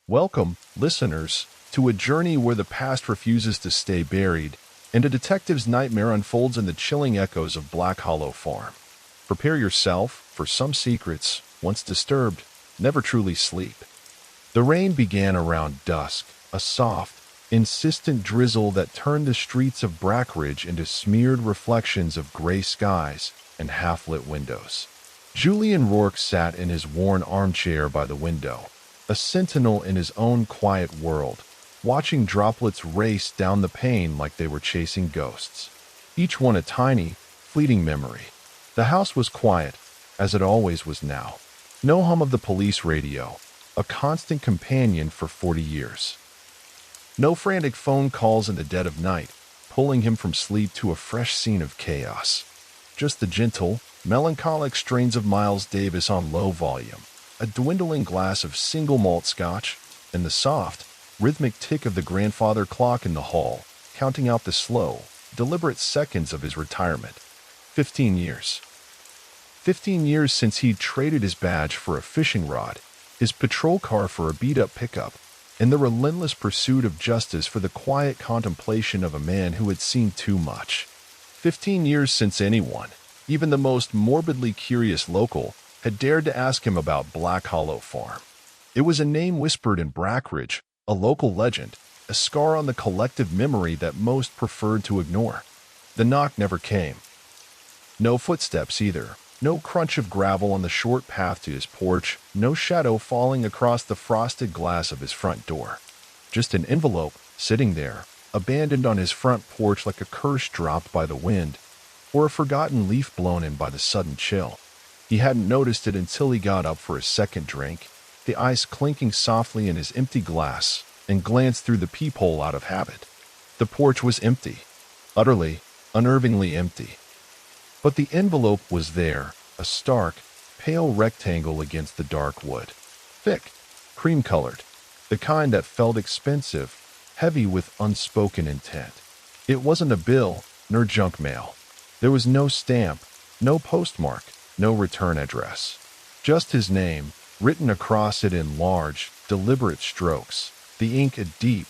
Welcome, listeners, to a journey where the past refuses to stay buried and a detective's nightmare unfolds in the chilling echoes of Black Hollow Farm. Prepare yourself, for some secrets, once disturbed, never truly sleep. The rain began around dusk, a soft, insistent drizzle that turned the streets of Brackridge into smeared reflections of gray skies and half-lit windows. Julian Roarke sat in his worn armchair by the window, a sentinel in his own quiet world, watching droplets race down the pane like they were chasing ghosts, each one a tiny, fleeting memory. The house was quiet, as it always was now. No hum of the police radio, a constant companion for 40 years. No frantic phone calls in the dead of night, pulling him from sleep to a fresh scene of chaos. Just the gentle, melancholic strains of Miles Davis on low volume, a dwindling glass of single malt scotch, and the soft, rhythmic tick of the grandfather clock in the hall, counting out the slow, deliberate seconds of his retirement. 15 years. 15 years since he'd traded his badge for a fishing rod, his patrol car for a beat-up pickup, and the relentless pursuit of justice for the quiet contemplation of a man who had seen too much. 15 years since anyone, even the most morbidly curious local, had dared to ask him about Black Hollow Farm. It was a name whispered in Brackridge, a local legend, a scar on the collective memory that most preferred to ignore. The knock never came. No footsteps either, no crunch of gravel on the short path to his porch, no shadow falling across the frosted glass of his front door. Just an envelope, sitting there, abandoned on his front porch like a curse dropped by the wind, or a forgotten leaf blown in by the sudden chill. He hadn't noticed it until he got up for a second drink, the ice clinking softly in his empty glass, and glanced through the peephole out of habit. The porch was empty, utterly, unnervingly empty. But the envelope was there, a stark, pale rectangle against the dark wood. Thick, cream-colored, the kind that felt expensive, heavy with unspoken intent. It wasn't a bill, nor junk mail. There was no stamp, no postmark, no return address. Just his name, written across it in large, deliberate strokes, the ink a deep,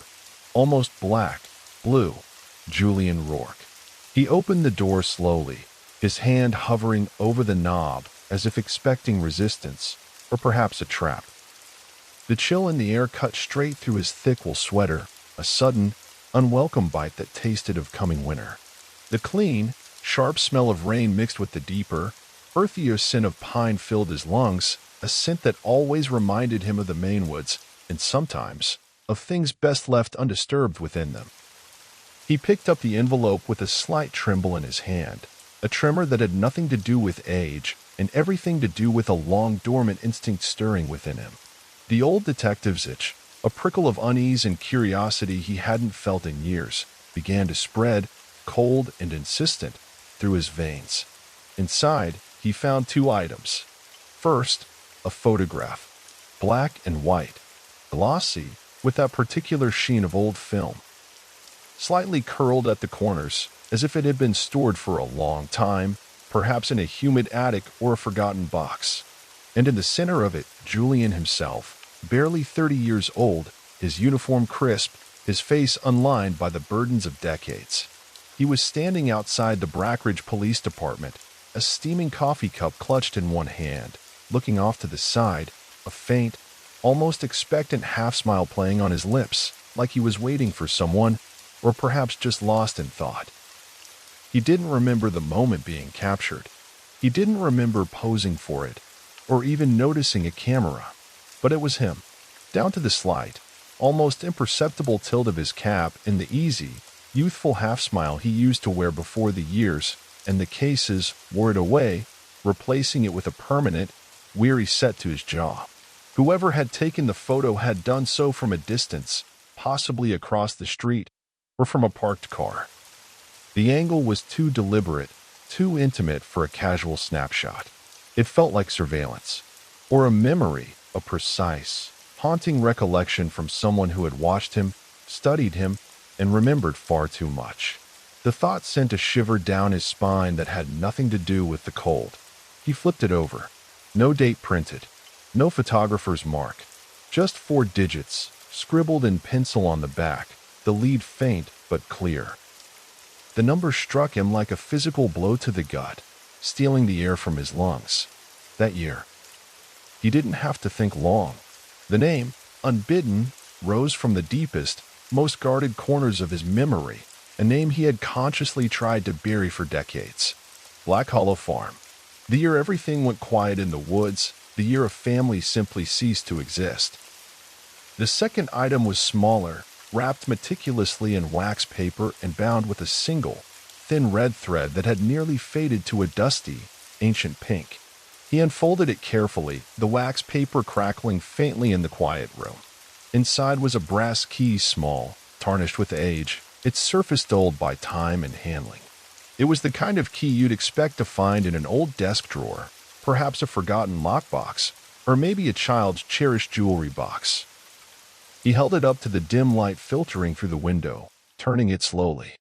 almost black, blue. Julian Roarke. He opened the door slowly, his hand hovering over the knob as if expecting resistance, or perhaps a trap. The chill in the air cut straight through his thick wool sweater, a sudden, unwelcome bite that tasted of coming winter. The clean, sharp smell of rain mixed with the deeper, earthier scent of pine filled his lungs, a scent that always reminded him of the Maine woods, and sometimes, of things best left undisturbed within them. He picked up the envelope with a slight tremble in his hand, a tremor that had nothing to do with age and everything to do with a long dormant instinct stirring within him. The old detective's itch, a prickle of unease and curiosity he hadn't felt in years, began to spread, cold and insistent, through his veins. Inside, he found two items. First, a photograph, black and white, glossy, with that particular sheen of old film. Slightly curled at the corners, as if it had been stored for a long time, perhaps in a humid attic or a forgotten box. And in the center of it, Julian himself, barely 30 years old, his uniform crisp, his face unlined by the burdens of decades. He was standing outside the Brackridge Police Department, a steaming coffee cup clutched in one hand, looking off to the side, a faint, almost expectant half-smile playing on his lips, like he was waiting for someone, or perhaps just lost in thought. He didn't remember the moment being captured. He didn't remember posing for it, or even noticing a camera. But it was him, down to the slight, almost imperceptible tilt of his cap and the easy, youthful half-smile he used to wear before the years and the cases wore it away, replacing it with a permanent, weary set to his jaw. Whoever had taken the photo had done so from a distance, possibly across the street, or from a parked car. The angle was too deliberate, too intimate for a casual snapshot. It felt like surveillance, or a memory, a precise, haunting recollection from someone who had watched him, studied him, and remembered far too much. The thought sent a shiver down his spine that had nothing to do with the cold. He flipped it over. No date printed. No photographer's mark. Just 4 digits, scribbled in pencil on the back, the lead faint but clear. The number struck him like a physical blow to the gut, stealing the air from his lungs. That year. He didn't have to think long. The name, unbidden, rose from the deepest, most guarded corners of his memory, a name he had consciously tried to bury for decades. Black Hollow Farm. The year everything went quiet in the woods, the year a family simply ceased to exist. The second item was smaller, wrapped meticulously in wax paper and bound with a single, thin red thread that had nearly faded to a dusty, ancient pink. He unfolded it carefully, the wax paper crackling faintly in the quiet room. Inside was a brass key, small, tarnished with age, its surface dulled by time and handling. It was the kind of key you'd expect to find in an old desk drawer, perhaps a forgotten lockbox, or maybe a child's cherished jewelry box. He held it up to the dim light filtering through the window, turning it slowly.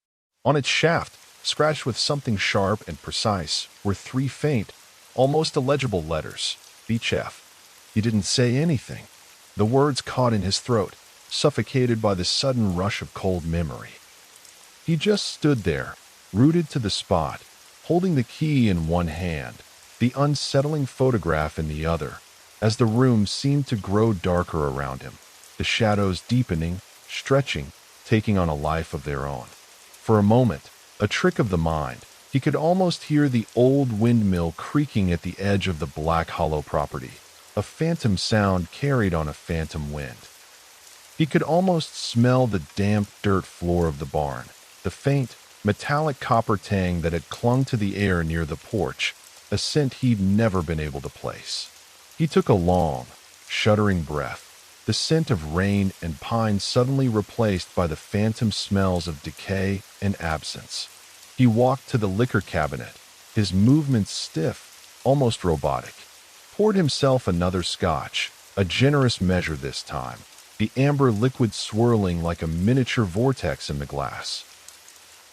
On its shaft, scratched with something sharp and precise, were 3 faint, almost illegible letters. BHF. He didn't say anything. The words caught in his throat, suffocated by the sudden rush of cold memory. He just stood there, rooted to the spot, holding the key in one hand, the unsettling photograph in the other, as the room seemed to grow darker around him, the shadows deepening, stretching, taking on a life of their own. For a moment, a trick of the mind, he could almost hear the old windmill creaking at the edge of the Black Hollow property, a phantom sound carried on a phantom wind. He could almost smell the damp dirt floor of the barn, the faint, metallic copper tang that had clung to the air near the porch, a scent he'd never been able to place. He took a long, shuddering breath, the scent of rain and pine suddenly replaced by the phantom smells of decay and absence. He walked to the liquor cabinet, his movements stiff, almost robotic. Poured himself another scotch, a generous measure this time, the amber liquid swirling like a miniature vortex in the glass.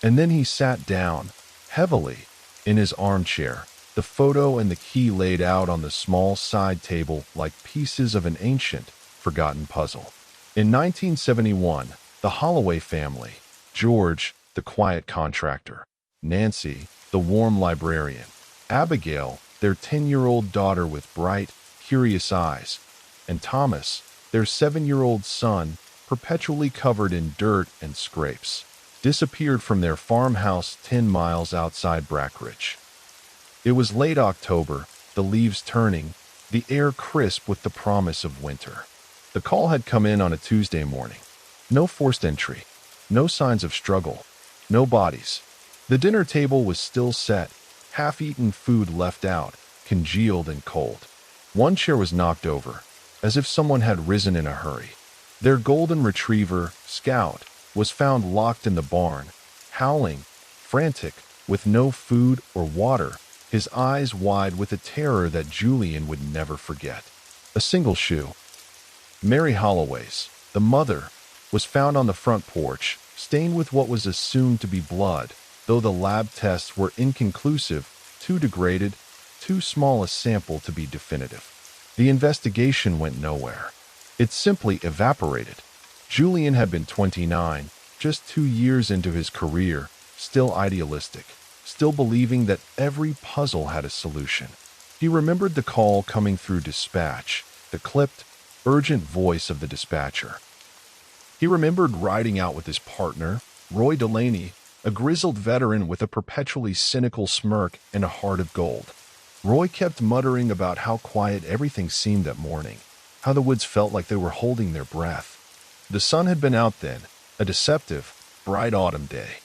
And then he sat down, heavily, in his armchair, the photo and the key laid out on the small side table like pieces of an ancient, forgotten puzzle. In 1971, the Holloway family, George, the quiet contractor, Nancy, the warm librarian, Abigail, their 10-year-old daughter with bright, curious eyes, and Thomas, their 7-year-old son, perpetually covered in dirt and scrapes, disappeared from their farmhouse 10 miles outside Brackridge. It was late October, the leaves turning, the air crisp with the promise of winter. The call had come in on a Tuesday morning. No forced entry, no signs of struggle, no bodies. The dinner table was still set, half-eaten food left out, congealed and cold. One chair was knocked over, as if someone had risen in a hurry. Their golden retriever, Scout, was found locked in the barn, howling, frantic, with no food or water, his eyes wide with a terror that Julian would never forget. A single shoe. Mary Holloway's, the mother, was found on the front porch, stained with what was assumed to be blood, though the lab tests were inconclusive, too degraded, too small a sample to be definitive. The investigation went nowhere. It simply evaporated. Julian had been 29, just 2 years into his career, still idealistic, still believing that every puzzle had a solution. He remembered the call coming through dispatch, the clipped, urgent voice of the dispatcher. He remembered riding out with his partner, Roy Delaney, a grizzled veteran with a perpetually cynical smirk and a heart of gold. Roy kept muttering about how quiet everything seemed that morning, how the woods felt like they were holding their breath. The sun had been out then, a deceptive, bright autumn day.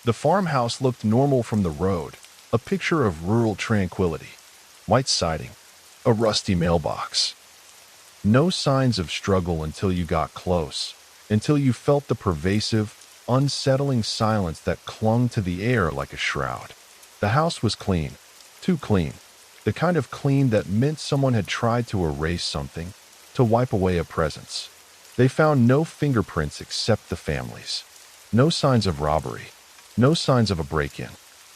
The farmhouse looked normal from the road, a picture of rural tranquility. White siding, a rusty mailbox. No signs of struggle until you got close, until you felt the pervasive, unsettling silence that clung to the air like a shroud. The house was clean, too clean, the kind of clean that meant someone had tried to erase something, to wipe away a presence. They found no fingerprints except the family's. No signs of robbery, no signs of a break-in,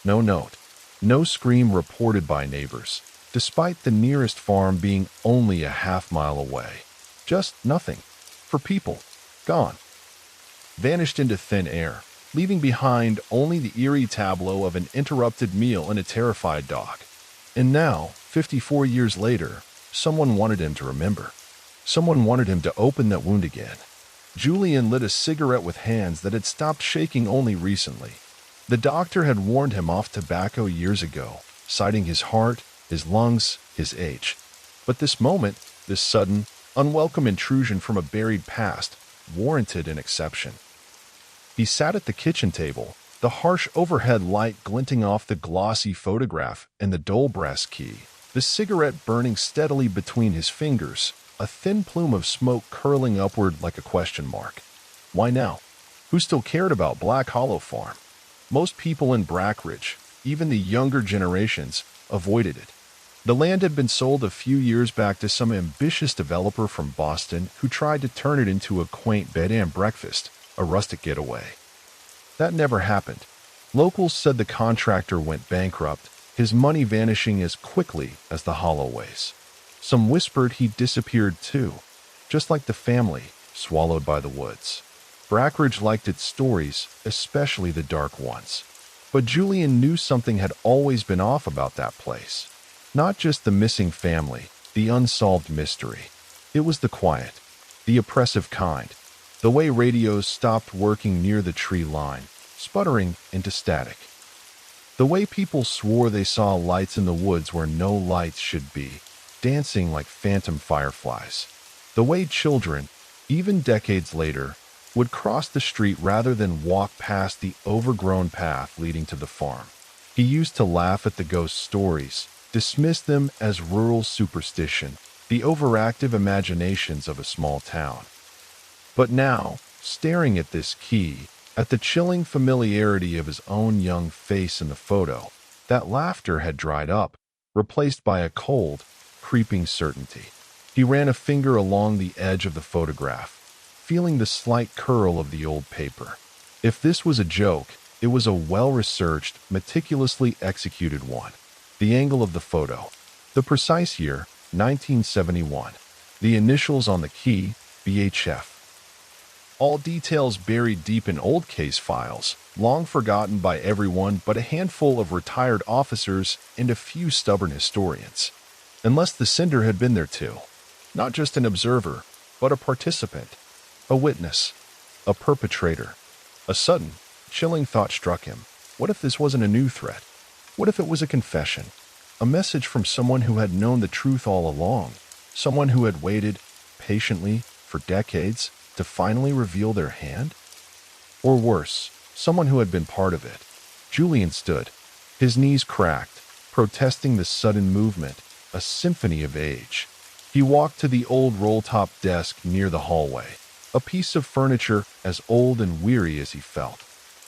no note, no scream reported by neighbors, despite the nearest farm being only a half-mile away. Just nothing. For people. Gone. Vanished into thin air, leaving behind only the eerie tableau of an interrupted meal and a terrified dog. And now, 54 years later, someone wanted him to remember. Someone wanted him to open that wound again. Julian lit a cigarette with hands that had stopped shaking only recently. The doctor had warned him off tobacco years ago, citing his heart, his lungs, his age. But this moment, this sudden, unwelcome intrusion from a buried past, warranted an exception. He sat at the kitchen table, the harsh overhead light glinting off the glossy photograph and the dull brass key, the cigarette burning steadily between his fingers, a thin plume of smoke curling upward like a question mark. Why now? Who still cared about Black Hollow Farm? Most people in Brackridge, even the younger generations, avoided it. The land had been sold a few years back to some ambitious developer from Boston who tried to turn it into a quaint bed and breakfast, a rustic getaway. That never happened. Locals said the contractor went bankrupt, his money vanishing as quickly as the Holloways. Some whispered he disappeared too, just like the family, swallowed by the woods. Brackridge liked its stories, especially the dark ones. But Julian knew something had always been off about that place. Not just the missing family, the unsolved mystery. It was the quiet, the oppressive kind. The way radios stopped working near the tree line, sputtering into static. The way people swore they saw lights in the woods where no lights should be, dancing like phantom fireflies. The way children, even decades later, would cross the street rather than walk past the overgrown path leading to the farm. He used to laugh at the ghost stories, dismiss them as rural superstition, the overactive imaginations of a small town. But now, staring at this key, at the chilling familiarity of his own young face in the photo, that laughter had dried up, replaced by a cold, creeping certainty. He ran a finger along the edge of the photograph, feeling the slight curl of the old paper. If this was a joke, it was a well-researched, meticulously executed one. The angle of the photo, the precise year, 1971. The initials on the key, BHF. All details buried deep in old case files, long forgotten by everyone but a handful of retired officers and a few stubborn historians. Unless the sender had been there too. Not just an observer, but a participant, a witness, a perpetrator. A sudden, chilling thought struck him. What if this wasn't a new threat? What if it was a confession? A message from someone who had known the truth all along, someone who had waited patiently for decades to finally reveal their hand? Or worse, someone who had been part of it. Julian stood, his knees cracked, protesting the sudden movement, a symphony of age. He walked to the old roll-top desk near the hallway, a piece of furniture as old and weary as he felt.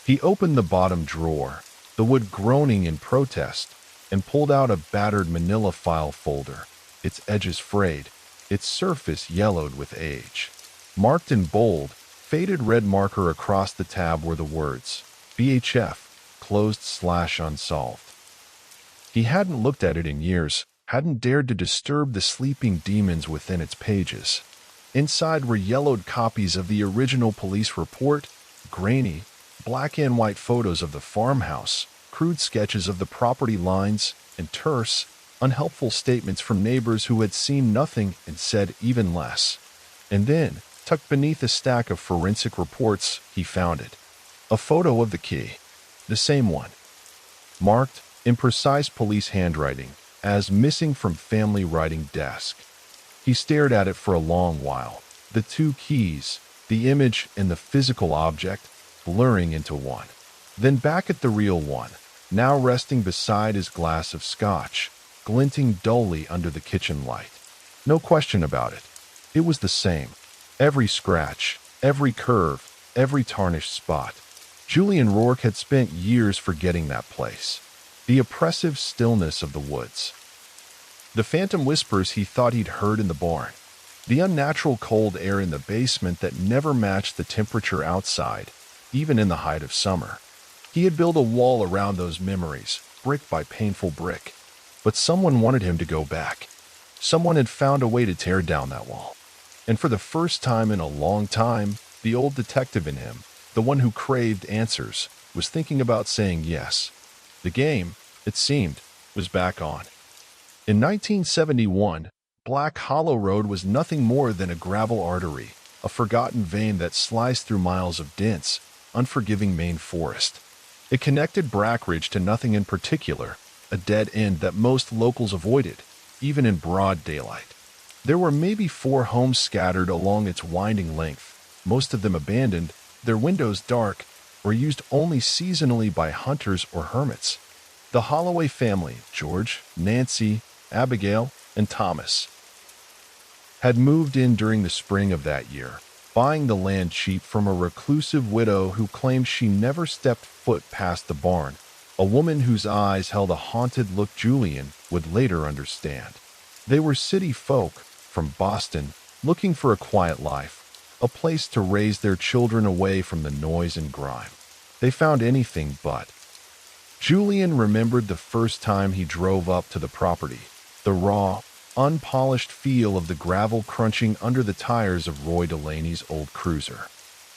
He opened the bottom drawer, the wood groaning in protest, and pulled out a battered manila file folder, its edges frayed, its surface yellowed with age. Marked in bold, faded red marker across the tab were the words, BHF, closed/unsolved. He hadn't looked at it in years, hadn't dared to disturb the sleeping demons within its pages. Inside were yellowed copies of the original police report, grainy, black and white photos of the farmhouse, crude sketches of the property lines, and terse, unhelpful statements from neighbors who had seen nothing and said even less. And then, tucked beneath a stack of forensic reports, he found it. A photo of the key. The same one. Marked, in precise police handwriting, as missing from family writing desk. He stared at it for a long while, the two keys, the image and the physical object, blurring into one. Then back at the real one, now resting beside his glass of scotch, glinting dully under the kitchen light. No question about it. It was the same. Every scratch, every curve, every tarnished spot. Julian Roarke had spent years forgetting that place. The oppressive stillness of the woods. The phantom whispers he thought he'd heard in the barn. The unnatural cold air in the basement that never matched the temperature outside, even in the height of summer. He had built a wall around those memories, brick by painful brick. But someone wanted him to go back. Someone had found a way to tear down that wall. And for the first time in a long time, the old detective in him, the one who craved answers, was thinking about saying yes. The game, it seemed, was back on. In 1971, Black Hollow Road was nothing more than a gravel artery, a forgotten vein that sliced through miles of dense, unforgiving Maine forest. It connected Brackridge to nothing in particular, a dead end that most locals avoided, even in broad daylight. There were maybe 4 homes scattered along its winding length, most of them abandoned, their windows dark, or used only seasonally by hunters or hermits. The Holloway family, George, Nancy, Abigail, and Thomas, had moved in during the spring of that year, buying the land cheap from a reclusive widow who claimed she never stepped foot past the barn, a woman whose eyes held a haunted look Julian would later understand. They were city folk from Boston, looking for a quiet life, a place to raise their children away from the noise and grime. They found anything but. Julian remembered the first time he drove up to the property, the raw, unpolished feel of the gravel crunching under the tires of Roy Delaney's old cruiser.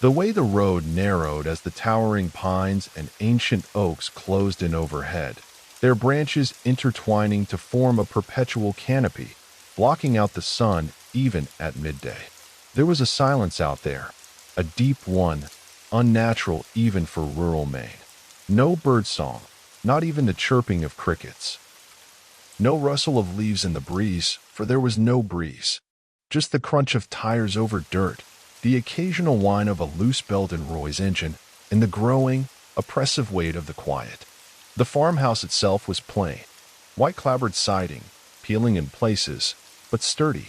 The way the road narrowed as the towering pines and ancient oaks closed in overhead, their branches intertwining to form a perpetual canopy, blocking out the sun even at midday. There was a silence out there, a deep one, unnatural even for rural Maine. No birdsong, not even the chirping of crickets. No rustle of leaves in the breeze, for there was no breeze. Just the crunch of tires over dirt, the occasional whine of a loose belt in Roy's engine, and the growing, oppressive weight of the quiet. The farmhouse itself was plain, white-clapboard siding, peeling in places, but sturdy.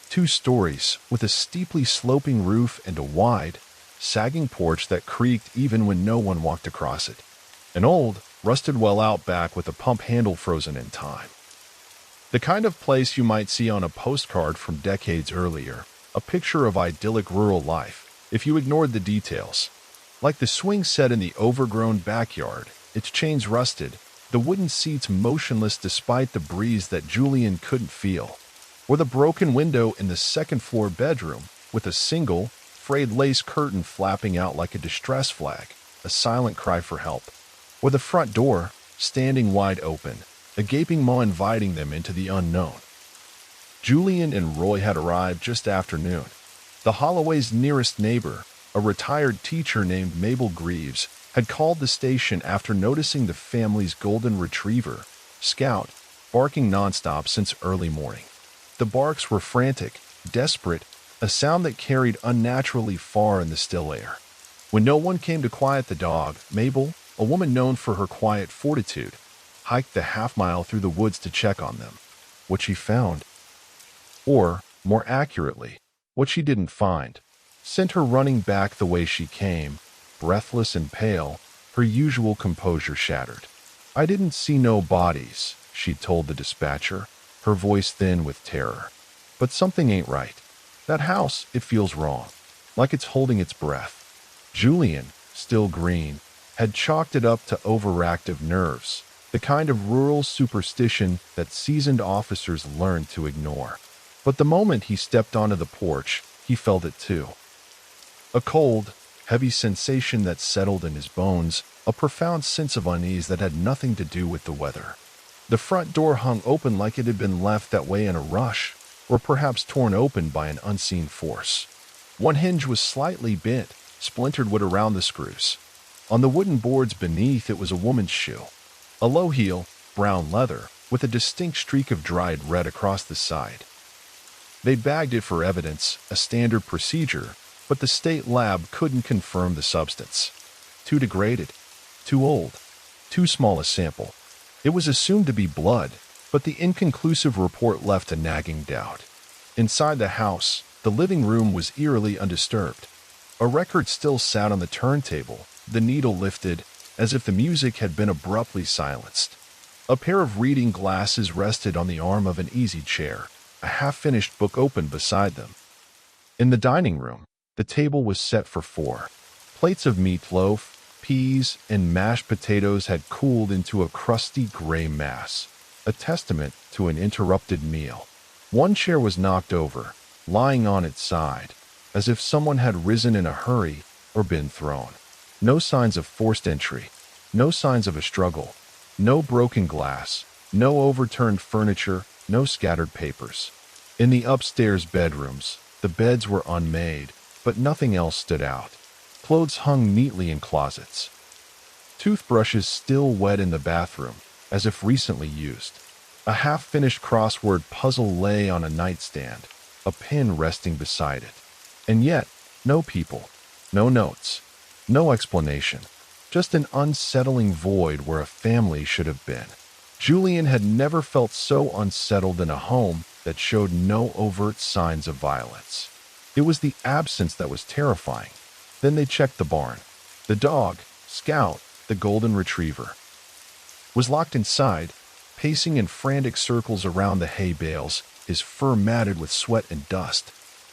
2 stories, with a steeply sloping roof and a wide, sagging porch that creaked even when no one walked across it. An old, rusted well out back with a pump handle frozen in time. The kind of place you might see on a postcard from decades earlier, a picture of idyllic rural life, if you ignored the details. Like the swing set in the overgrown backyard, its chains rusted, the wooden seats motionless despite the breeze that Julian couldn't feel. Or the broken window in the second-floor bedroom, with a single, frayed lace curtain flapping out like a distress flag, a silent cry for help. Or the front door, standing wide open, a gaping maw inviting them into the unknown. Julian and Roy had arrived just after noon. The Holloway's nearest neighbor, a retired teacher named Mabel Greaves, had called the station after noticing the family's golden retriever, Scout, barking nonstop since early morning. The barks were frantic, desperate, a sound that carried unnaturally far in the still air. When no one came to quiet the dog, Mabel, a woman known for her quiet fortitude, hiked the half-mile through the woods to check on them. What she found, or, more accurately, what she didn't find, sent her running back the way she came, breathless and pale, her usual composure shattered. "I didn't see no bodies," she told the dispatcher, her voice thin with terror. "But something ain't right. That house, it feels wrong, like it's holding its breath." Julian, still green, had chalked it up to overactive nerves, the kind of rural superstition that seasoned officers learned to ignore. But the moment he stepped onto the porch, he felt it too. A cold, heavy sensation that settled in his bones, a profound sense of unease that had nothing to do with the weather. The front door hung open like it had been left that way in a rush, or perhaps torn open by an unseen force. One hinge was slightly bent, splintered wood around the screws. On the wooden boards beneath it was a woman's shoe. A low heel, brown leather, with a distinct streak of dried red across the side. They'd bagged it for evidence, a standard procedure, but the state lab couldn't confirm the substance. Too degraded, too old, too small a sample. It was assumed to be blood, but the inconclusive report left a nagging doubt. Inside the house, the living room was eerily undisturbed. A record still sat on the turntable, the needle lifted, as if the music had been abruptly silenced. A pair of reading glasses rested on the arm of an easy chair, a half-finished book open beside them. In the dining room, the table was set for 4. Plates of meatloaf, peas, and mashed potatoes had cooled into a crusty gray mass, a testament to an interrupted meal. One chair was knocked over, lying on its side, as if someone had risen in a hurry or been thrown. No signs of forced entry, no signs of a struggle, no broken glass, no overturned furniture, no scattered papers. In the upstairs bedrooms, the beds were unmade, but nothing else stood out. Clothes hung neatly in closets. Toothbrushes still wet in the bathroom, as if recently used. A half-finished crossword puzzle lay on a nightstand, a pen resting beside it. And yet, no people, no notes, no explanation, just an unsettling void where a family should have been. Julian had never felt so unsettled in a home that showed no overt signs of violence. It was the absence that was terrifying. Then they checked the barn. The dog, Scout, the golden retriever, was locked inside, pacing in frantic circles around the hay bales, his fur matted with sweat and dust.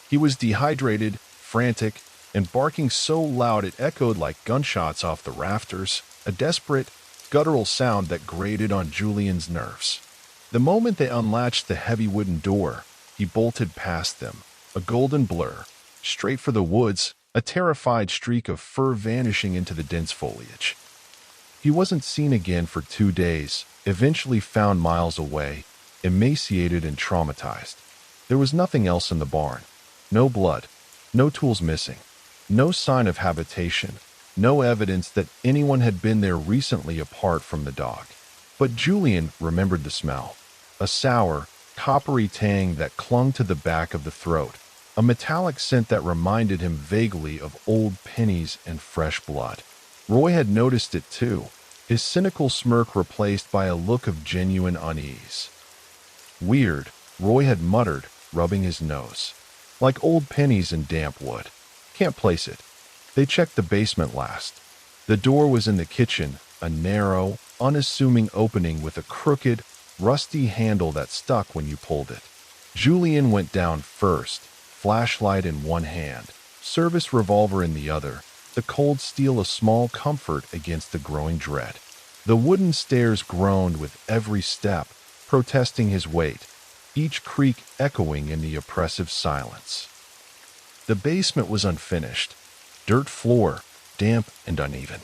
He was dehydrated, frantic, and barking so loud it echoed like gunshots off the rafters, a desperate, guttural sound that grated on Julian's nerves. The moment they unlatched the heavy wooden door, he bolted past them, a golden blur, straight for the woods, a terrified streak of fur vanishing into the dense foliage. He wasn't seen again for 2 days, eventually found miles away, emaciated and traumatized. There was nothing else in the barn. No blood, no tools missing, no sign of habitation, no evidence that anyone had been there recently apart from the dog. But Julian remembered the smell, a sour, coppery tang that clung to the back of the throat, a metallic scent that reminded him vaguely of old pennies and fresh blood. Roy had noticed it too, his cynical smirk replaced by a look of genuine unease. Weird, Roy had muttered, rubbing his nose. Like old pennies and damp wood. Can't place it. They checked the basement last. The door was in the kitchen, a narrow, unassuming opening with a crooked, rusty handle that stuck when you pulled it. Julian went down first, flashlight in one hand, service revolver in the other, the cold steel a small comfort against the growing dread. The wooden stairs groaned with every step, protesting his weight, each creak echoing in the oppressive silence. The basement was unfinished. Dirt floor, damp and uneven.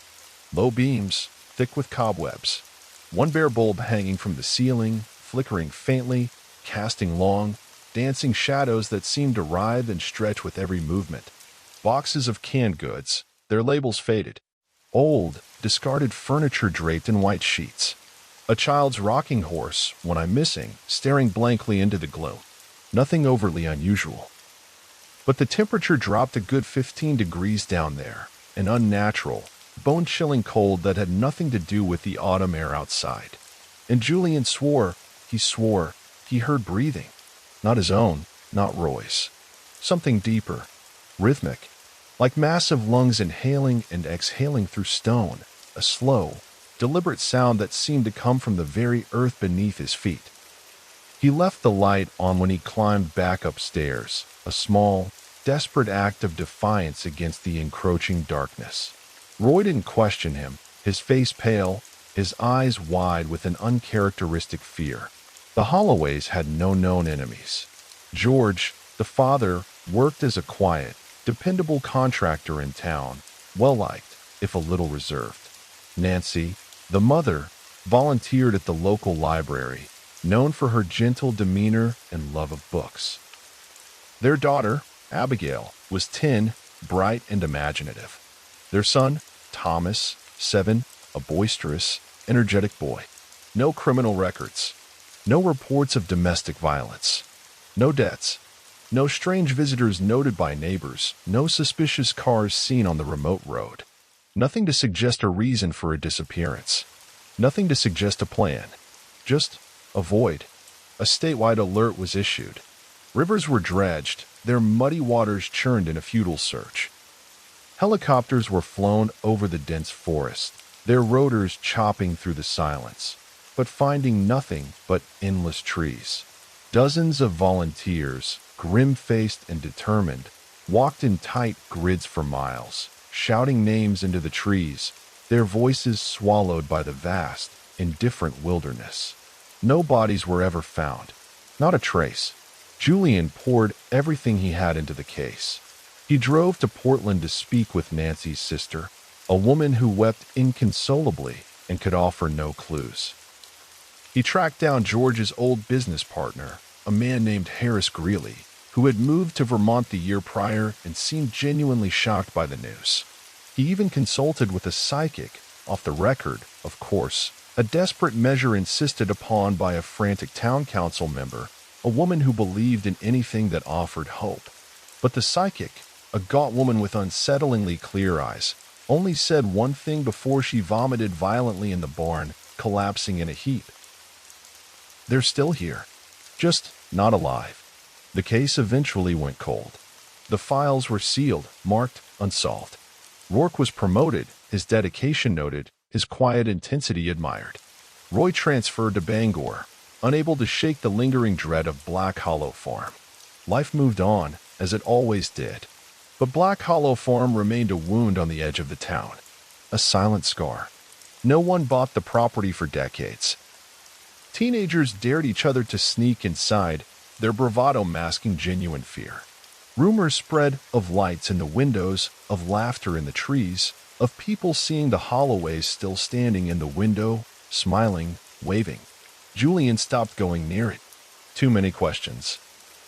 Low beams, thick with cobwebs. One bare bulb hanging from the ceiling, flickering faintly, casting long, dancing shadows that seemed to writhe and stretch with every movement. Boxes of canned goods, their labels faded. Old, discarded furniture draped in white sheets. A child's rocking horse, when I'm missing, staring blankly into the gloom. Nothing overly unusual. But the temperature dropped a good 15 degrees down there, an unnatural, bone-chilling cold that had nothing to do with the autumn air outside. And Julian swore, he heard breathing. Not his own, not Roy's. Something deeper, rhythmic, like massive lungs inhaling and exhaling through stone, a slow, deliberate sound that seemed to come from the very earth beneath his feet. He left the light on when he climbed back upstairs, a small, desperate act of defiance against the encroaching darkness. Roy didn't question him, his face pale, his eyes wide with an uncharacteristic fear. The Holloways had no known enemies. George, the father, worked as a quiet, dependable contractor in town, well-liked, if a little reserved. Nancy, the mother, volunteered at the local library, known for her gentle demeanor and love of books. Their daughter, Abigail, was 10, bright and imaginative. Their son, Thomas, 7, a boisterous, energetic boy. No criminal records. No reports of domestic violence. No debts. No strange visitors noted by neighbors. No suspicious cars seen on the remote road. Nothing to suggest a reason for a disappearance. Nothing to suggest a plan. Just a void. A statewide alert was issued. Rivers were dredged, their muddy waters churned in a futile search. Helicopters were flown over the dense forest, their rotors chopping through the silence, but finding nothing but endless trees. Dozens of volunteers, grim-faced and determined, walked in tight grids for miles, shouting names into the trees, their voices swallowed by the vast, indifferent wilderness. No bodies were ever found. Not a trace. Julian poured everything he had into the case. He drove to Portland to speak with Nancy's sister, a woman who wept inconsolably and could offer no clues. He tracked down George's old business partner, a man named Harris Greeley, who had moved to Vermont the year prior and seemed genuinely shocked by the news. He even consulted with a psychic, off the record, of course, a desperate measure insisted upon by a frantic town council member, a woman who believed in anything that offered hope. But the psychic, a gaunt woman with unsettlingly clear eyes, only said one thing before she vomited violently in the barn, collapsing in a heap. "They're still here, just not alive." The case eventually went cold. The files were sealed, marked unsolved. Roarke was promoted, his dedication noted, his quiet intensity admired. Roy transferred to Bangor, unable to shake the lingering dread of Black Hollow Farm. Life moved on, as it always did. But Black Hollow Farm remained a wound on the edge of the town, a silent scar. No one bought the property for decades. Teenagers dared each other to sneak inside, their bravado masking genuine fear. Rumors spread of lights in the windows, of laughter in the trees, of people seeing the Holloways still standing in the window, smiling, waving. Julian stopped going near it. Too many questions.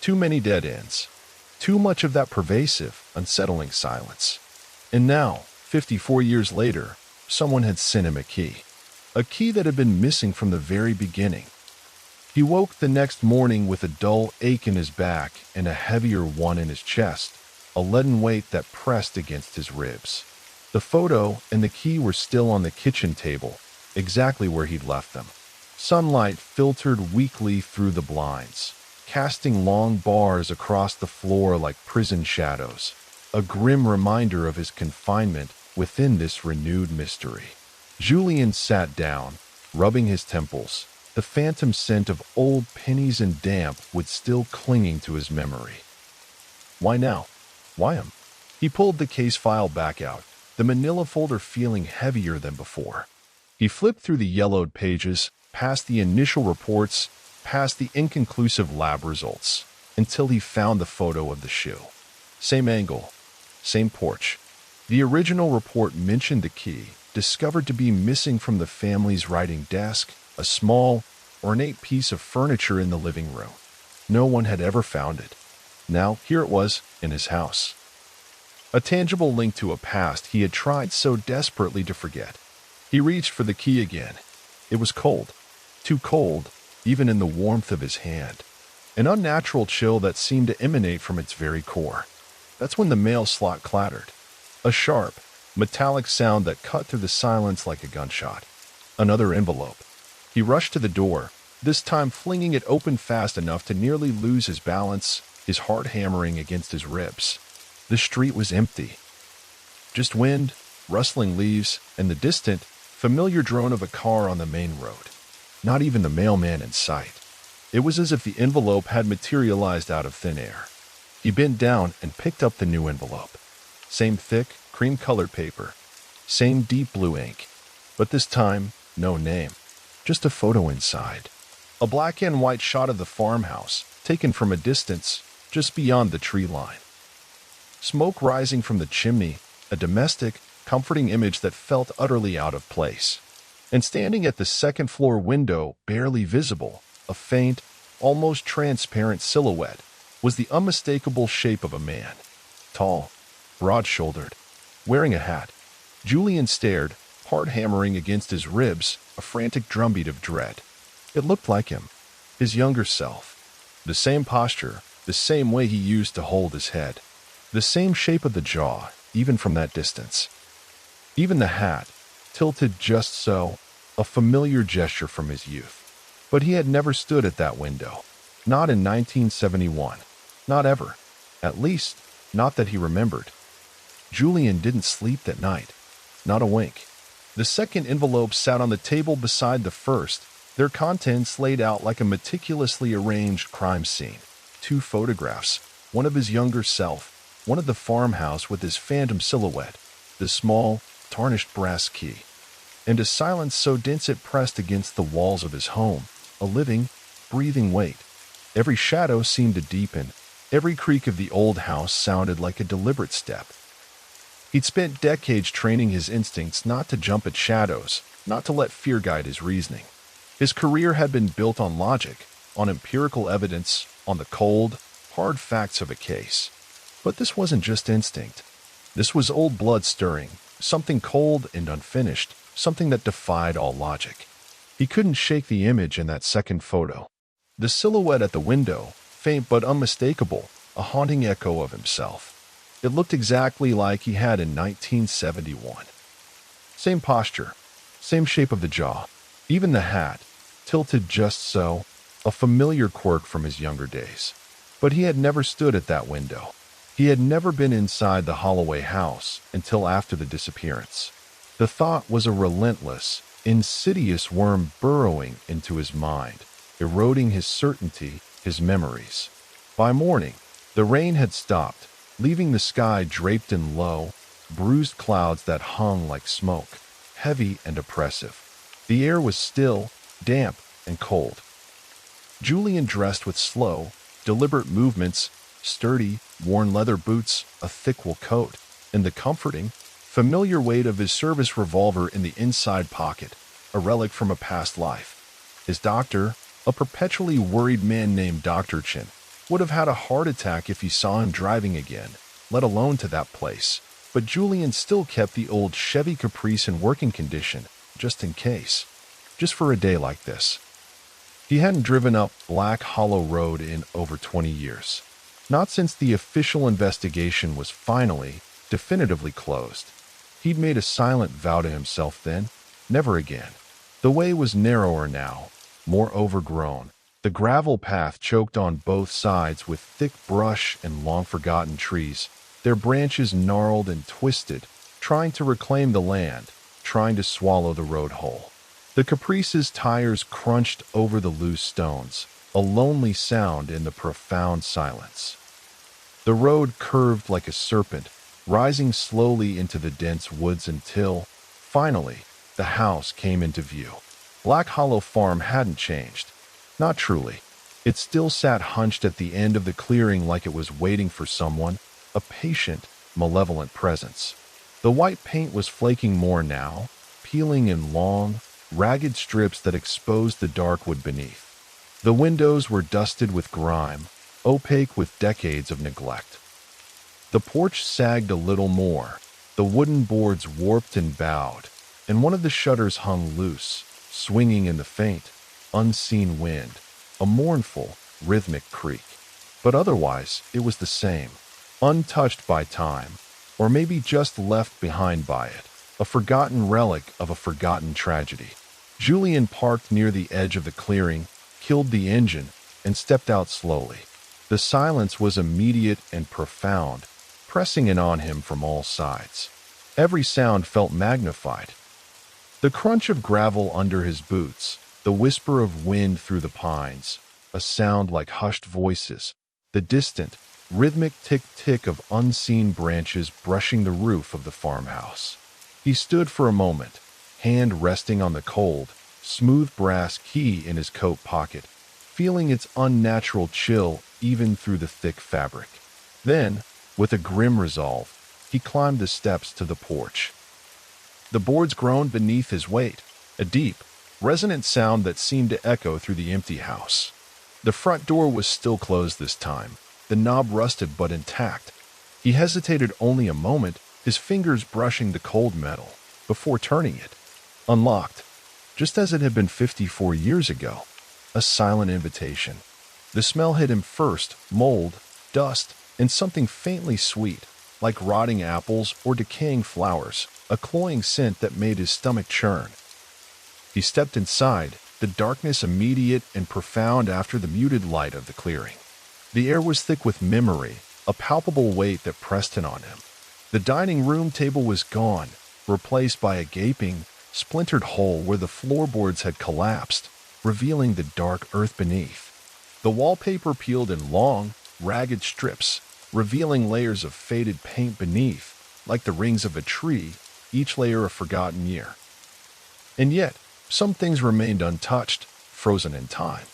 Too many dead ends. Too much of that pervasive, unsettling silence. And now, 54 years later, someone had sent him a key. A key that had been missing from the very beginning. He woke the next morning with a dull ache in his back and a heavier one in his chest, a leaden weight that pressed against his ribs. The photo and the key were still on the kitchen table, exactly where he'd left them. Sunlight filtered weakly through the blinds, casting long bars across the floor like prison shadows, a grim reminder of his confinement within this renewed mystery. Julian sat down, rubbing his temples, the phantom scent of old pennies and damp wood still clinging to his memory. Why now? Why him? He pulled the case file back out, the manila folder feeling heavier than before. He flipped through the yellowed pages, past the initial reports, past the inconclusive lab results, until he found the photo of the shoe. Same angle, same porch. The original report mentioned the key, discovered to be missing from the family's writing desk, a small, ornate piece of furniture in the living room. No one had ever found it. Now, here it was, in his house. A tangible link to a past he had tried so desperately to forget. He reached for the key again. It was cold. Too cold, even in the warmth of his hand. An unnatural chill that seemed to emanate from its very core. That's when the mail slot clattered. A sharp, metallic sound that cut through the silence like a gunshot. Another envelope. He rushed to the door, this time flinging it open fast enough to nearly lose his balance, his heart hammering against his ribs. The street was empty. Just wind, rustling leaves, and the distant, familiar drone of a car on the main road. Not even the mailman in sight. It was as if the envelope had materialized out of thin air. He bent down and picked up the new envelope. Same thick, cream-colored paper. Same deep blue ink. But this time, no name. Just a photo inside. A black and white shot of the farmhouse, taken from a distance, just beyond the tree line. Smoke rising from the chimney, a domestic, comforting image that felt utterly out of place. And standing at the second-floor window, barely visible, a faint, almost transparent silhouette, was the unmistakable shape of a man. Tall, broad-shouldered, wearing a hat. Julian stared, heart hammering against his ribs, a frantic drumbeat of dread. It looked like him, his younger self. The same posture, the same way he used to hold his head. The same shape of the jaw, even from that distance. Even the hat, tilted just so, a familiar gesture from his youth. But he had never stood at that window. Not in 1971. Not ever. At least, not that he remembered. Julian didn't sleep that night. Not a wink. The second envelope sat on the table beside the first, their contents laid out like a meticulously arranged crime scene. 2 photographs, one of his younger self, one of the farmhouse with his phantom silhouette, the small, tarnished brass key, and a silence so dense it pressed against the walls of his home, a living, breathing weight. Every shadow seemed to deepen. Every creak of the old house sounded like a deliberate step. He'd spent decades training his instincts not to jump at shadows, not to let fear guide his reasoning. His career had been built on logic, on empirical evidence, on the cold, hard facts of a case. But this wasn't just instinct. This was old blood stirring, something cold and unfinished, something that defied all logic. He couldn't shake the image in that second photo. The silhouette at the window, faint but unmistakable, a haunting echo of himself. It looked exactly like he had in 1971. Same posture, same shape of the jaw, even the hat, tilted just so, a familiar quirk from his younger days. But he had never stood at that window. He had never been inside the Holloway house until after the disappearance. The thought was a relentless, insidious worm burrowing into his mind, eroding his certainty, his memories. By morning, the rain had stopped, leaving the sky draped in low, bruised clouds that hung like smoke, heavy and oppressive. The air was still, damp, and cold. Julian dressed with slow, deliberate movements, sturdy, worn leather boots, a thick wool coat, and the comforting, familiar weight of his service revolver in the inside pocket, a relic from a past life. His doctor, a perpetually worried man named Dr. Chin, would have had a heart attack if he saw him driving again, let alone to that place. But Julian still kept the old Chevy Caprice in working condition, just in case. Just for a day like this. He hadn't driven up Black Hollow Road in over 20 years. Not since the official investigation was finally, definitively closed. He'd made a silent vow to himself then, never again. The way was narrower now, more overgrown. The gravel path choked on both sides with thick brush and long-forgotten trees, their branches gnarled and twisted, trying to reclaim the land, trying to swallow the road whole. The Caprice's tires crunched over the loose stones, a lonely sound in the profound silence. The road curved like a serpent, rising slowly into the dense woods until, finally, the house came into view. Black Hollow Farm hadn't changed. Not truly. It still sat hunched at the end of the clearing like it was waiting for someone, a patient, malevolent presence. The white paint was flaking more now, peeling in long, ragged strips that exposed the dark wood beneath. The windows were dusted with grime, opaque with decades of neglect. The porch sagged a little more, the wooden boards warped and bowed, and one of the shutters hung loose, swinging in the faint, unseen wind, a mournful, rhythmic creak. But otherwise, it was the same, untouched by time, or maybe just left behind by it, a forgotten relic of a forgotten tragedy. Julian parked near the edge of the clearing, killed the engine, and stepped out slowly. The silence was immediate and profound, pressing in on him from all sides. Every sound felt magnified. The crunch of gravel under his boots, the whisper of wind through the pines, a sound like hushed voices, the distant, rhythmic tick-tick of unseen branches brushing the roof of the farmhouse. He stood for a moment, hand resting on the cold, smooth brass key in his coat pocket, feeling its unnatural chill even through the thick fabric. Then, with a grim resolve, he climbed the steps to the porch. The boards groaned beneath his weight, a deep, resonant sound that seemed to echo through the empty house. The front door was still closed this time, the knob rusted but intact. He hesitated only a moment, his fingers brushing the cold metal, before turning it. Unlocked, just as it had been 54 years ago. A silent invitation. The smell hit him first, mold, dust, and something faintly sweet, like rotting apples or decaying flowers, a cloying scent that made his stomach churn. He stepped inside, the darkness immediate and profound after the muted light of the clearing. The air was thick with memory, a palpable weight that pressed in on him. The dining room table was gone, replaced by a gaping, splintered hole where the floorboards had collapsed, revealing the dark earth beneath. The wallpaper peeled in long, ragged strips, revealing layers of faded paint beneath, like the rings of a tree, each layer a forgotten year. And yet, some things remained untouched, frozen in time.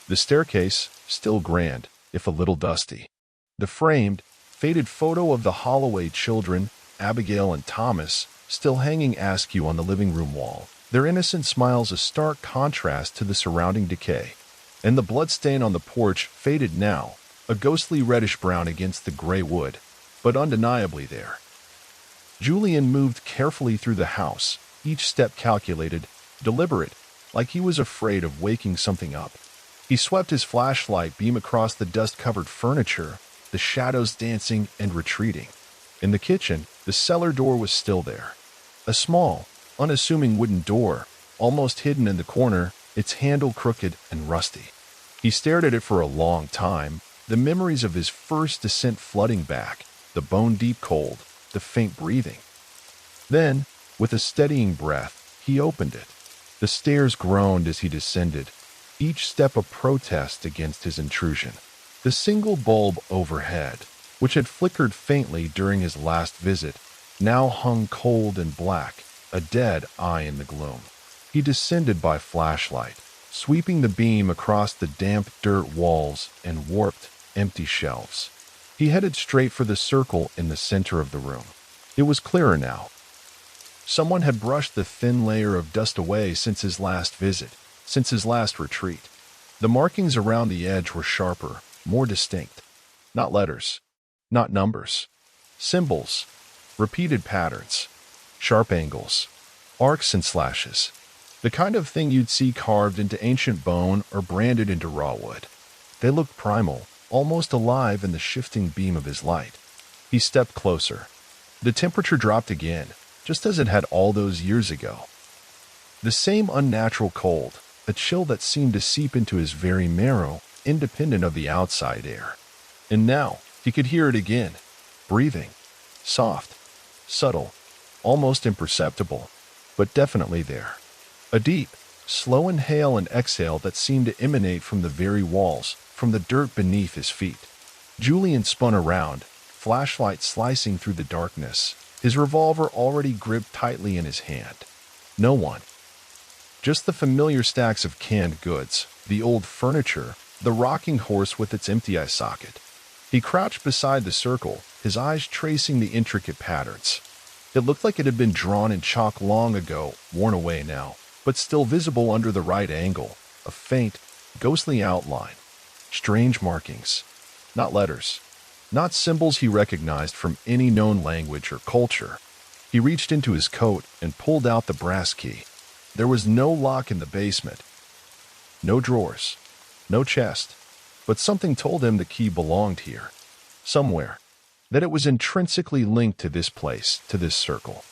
The staircase, still grand, if a little dusty. The framed, faded photo of the Holloway children, Abigail and Thomas, still hanging askew on the living room wall, their innocent smiles a stark contrast to the surrounding decay. And the bloodstain on the porch faded now, a ghostly reddish-brown against the gray wood, but undeniably there. Julian moved carefully through the house, each step calculated, deliberate, like he was afraid of waking something up. He swept his flashlight beam across the dust-covered furniture, the shadows dancing and retreating. In the kitchen, the cellar door was still there. A small, unassuming wooden door, almost hidden in the corner, its handle crooked and rusty. He stared at it for a long time, the memories of his first descent flooding back, the bone-deep cold, the faint breathing. Then, with a steadying breath, he opened it. The stairs groaned as he descended, each step a protest against his intrusion. The single bulb overhead, which had flickered faintly during his last visit, now hung cold and black, a dead eye in the gloom. He descended by flashlight, sweeping the beam across the damp dirt walls and warped, empty shelves. He headed straight for the circle in the center of the room. It was clearer now. Someone had brushed the thin layer of dust away since his last visit, since his last retreat. The markings around the edge were sharper, more distinct. Not letters, not numbers. Symbols, repeated patterns, sharp angles, arcs and slashes. The kind of thing you'd see carved into ancient bone or branded into raw wood. They looked primal, almost alive in the shifting beam of his light. He stepped closer. The temperature dropped again, just as it had all those years ago. The same unnatural cold, a chill that seemed to seep into his very marrow, independent of the outside air. And now, he could hear it again, breathing, soft, subtle, almost imperceptible, but definitely there. A deep, slow inhale and exhale that seemed to emanate from the very walls, from the dirt beneath his feet. Julian spun around, flashlight slicing through the darkness, his revolver already gripped tightly in his hand. No one. Just the familiar stacks of canned goods, the old furniture, the rocking horse with its empty eye socket. He crouched beside the circle, his eyes tracing the intricate patterns. It looked like it had been drawn in chalk long ago, worn away now, but still visible under the right angle, a faint, ghostly outline. Strange markings. Not letters. Not symbols he recognized from any known language or culture. He reached into his coat and pulled out the brass key. There was no lock in the basement. No drawers. No chest. But something told him the key belonged here. Somewhere. That it was intrinsically linked to this place, to this circle.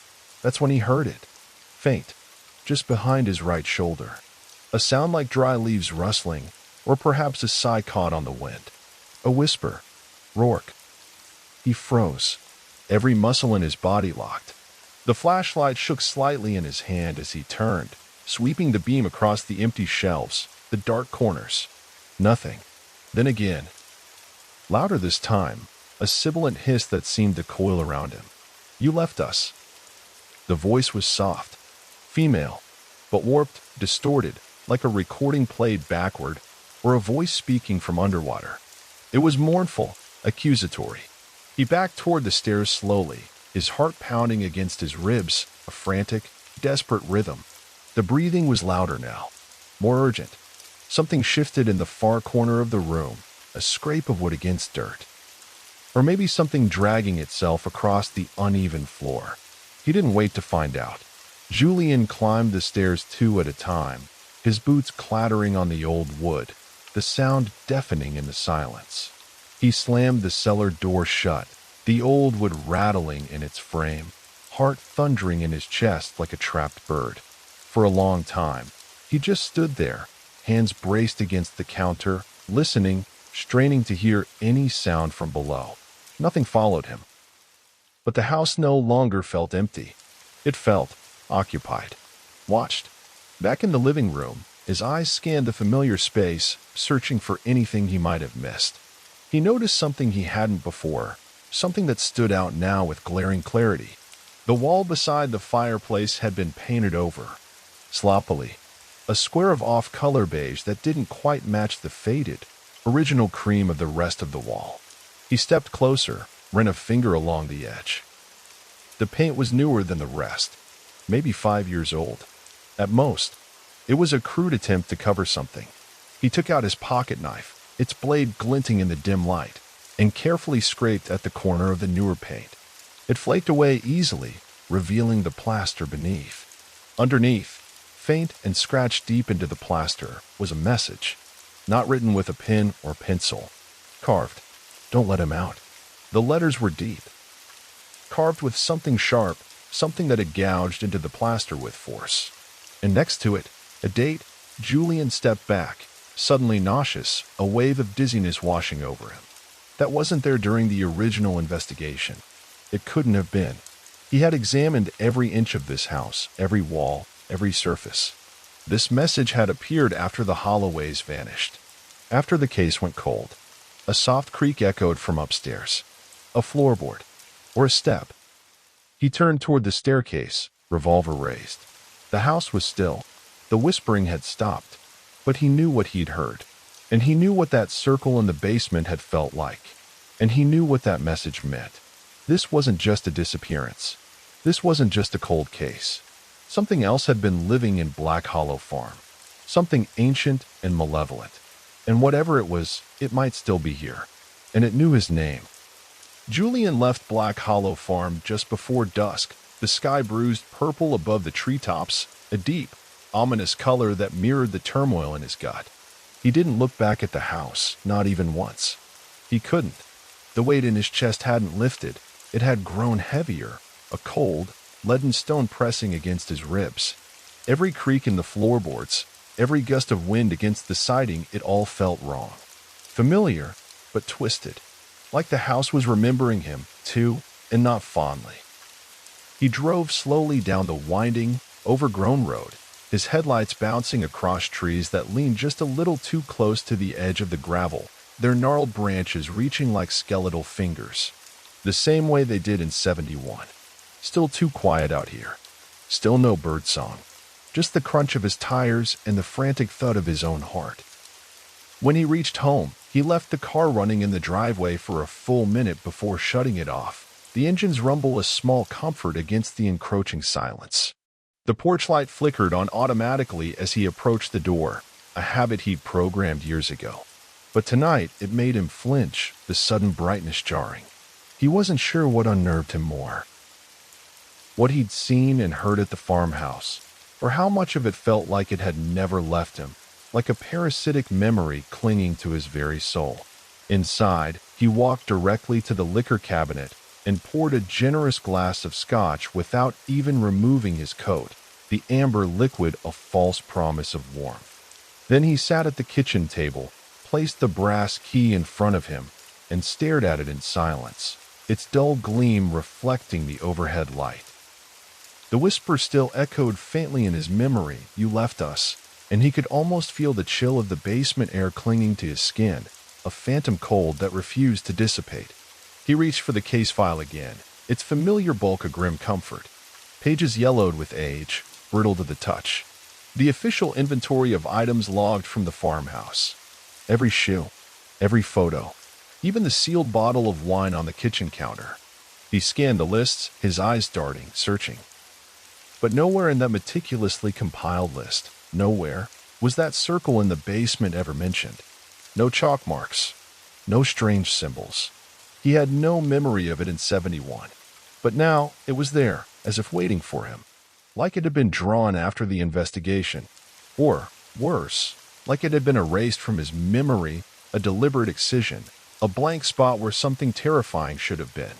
That's when he heard it. Faint. Just behind his right shoulder. A sound like dry leaves rustling, or perhaps a sigh caught on the wind. A whisper. Roarke. He froze. Every muscle in his body locked. The flashlight shook slightly in his hand as he turned, sweeping the beam across the empty shelves, the dark corners. Nothing. Then again. Louder this time, a sibilant hiss that seemed to coil around him. You left us. The voice was soft. Female, but warped, distorted, like a recording played backward, or a voice speaking from underwater. It was mournful, accusatory. He backed toward the stairs slowly, his heart pounding against his ribs, a frantic, desperate rhythm. The breathing was louder now, more urgent. Something shifted in the far corner of the room, a scrape of wood against dirt. Or maybe something dragging itself across the uneven floor. He didn't wait to find out. Julian climbed the stairs two at a time, his boots clattering on the old wood, the sound deafening in the silence. He slammed the cellar door shut, the old wood rattling in its frame, heart thundering in his chest like a trapped bird. For a long time, he just stood there, hands braced against the counter, listening, straining to hear any sound from below. Nothing followed him. But the house no longer felt empty. It felt occupied. Watched. Back in the living room, his eyes scanned the familiar space, searching for anything he might have missed. He noticed something he hadn't before, something that stood out now with glaring clarity. The wall beside the fireplace had been painted over. Sloppily. a square of off-color beige that didn't quite match the faded, original cream of the rest of the wall. He stepped closer, ran a finger along the edge. The paint was newer than the rest, maybe 5 years old. At most, it was a crude attempt to cover something. He took out his pocket knife, its blade glinting in the dim light, and carefully scraped at the corner of the newer paint. It flaked away easily, revealing the plaster beneath. Underneath, faint and scratched deep into the plaster, was a message, not written with a pen or pencil. Carved, "Don't let him out." The letters were deep, carved with something sharp, something that had gouged into the plaster with force. And next to it, a date. Julian stepped back, suddenly nauseous, a wave of dizziness washing over him. That wasn't there during the original investigation. It couldn't have been. He had examined every inch of this house, every wall, every surface. This message had appeared after the Holloways vanished. After the case went cold, a soft creak echoed from upstairs. A floorboard, or a step. He turned toward the staircase, revolver raised. The house was still. The whispering had stopped. But he knew what he'd heard. And he knew what that circle in the basement had felt like. And he knew what that message meant. This wasn't just a disappearance. This wasn't just a cold case. Something else had been living in Black Hollow Farm. Something ancient and malevolent. And whatever it was, it might still be here. And it knew his name. Julian left Black Hollow Farm just before dusk, the sky bruised purple above the treetops, a deep, ominous color that mirrored the turmoil in his gut. He didn't look back at the house, not even once. He couldn't. The weight in his chest hadn't lifted. It had grown heavier, a cold, leaden stone pressing against his ribs. Every creak in the floorboards, every gust of wind against the siding, it all felt wrong. Familiar, but twisted. Like the house was remembering him, too, and not fondly. He drove slowly down the winding, overgrown road, his headlights bouncing across trees that leaned just a little too close to the edge of the gravel, their gnarled branches reaching like skeletal fingers. The same way they did in 71. Still too quiet out here. Still no birdsong. Just the crunch of his tires and the frantic thud of his own heart. When he reached home, he left the car running in the driveway for a full minute before shutting it off, the engine's rumble a small comfort against the encroaching silence. The porch light flickered on automatically as he approached the door, a habit he'd programmed years ago. But tonight it made him flinch, the sudden brightness jarring. He wasn't sure what unnerved him more. What he'd seen and heard at the farmhouse, or how much of it felt like it had never left him, like a parasitic memory clinging to his very soul. Inside, he walked directly to the liquor cabinet and poured a generous glass of scotch without even removing his coat, the amber liquid a false promise of warmth. Then he sat at the kitchen table, placed the brass key in front of him, and stared at it in silence, its dull gleam reflecting the overhead light. The whisper still echoed faintly in his memory, "You left us," and he could almost feel the chill of the basement air clinging to his skin, a phantom cold that refused to dissipate. He reached for the case file again, its familiar bulk a grim comfort. Pages yellowed with age, brittle to the touch. The official inventory of items logged from the farmhouse. Every shoe, every photo, even the sealed bottle of wine on the kitchen counter. He scanned the lists, his eyes darting, searching. But nowhere in that meticulously compiled list, nowhere, was that circle in the basement ever mentioned. No chalk marks, no strange symbols. He had no memory of it in 71. But now it was there, as if waiting for him. Like it had been drawn after the investigation. Or, worse, like it had been erased from his memory, a deliberate excision, a blank spot where something terrifying should have been.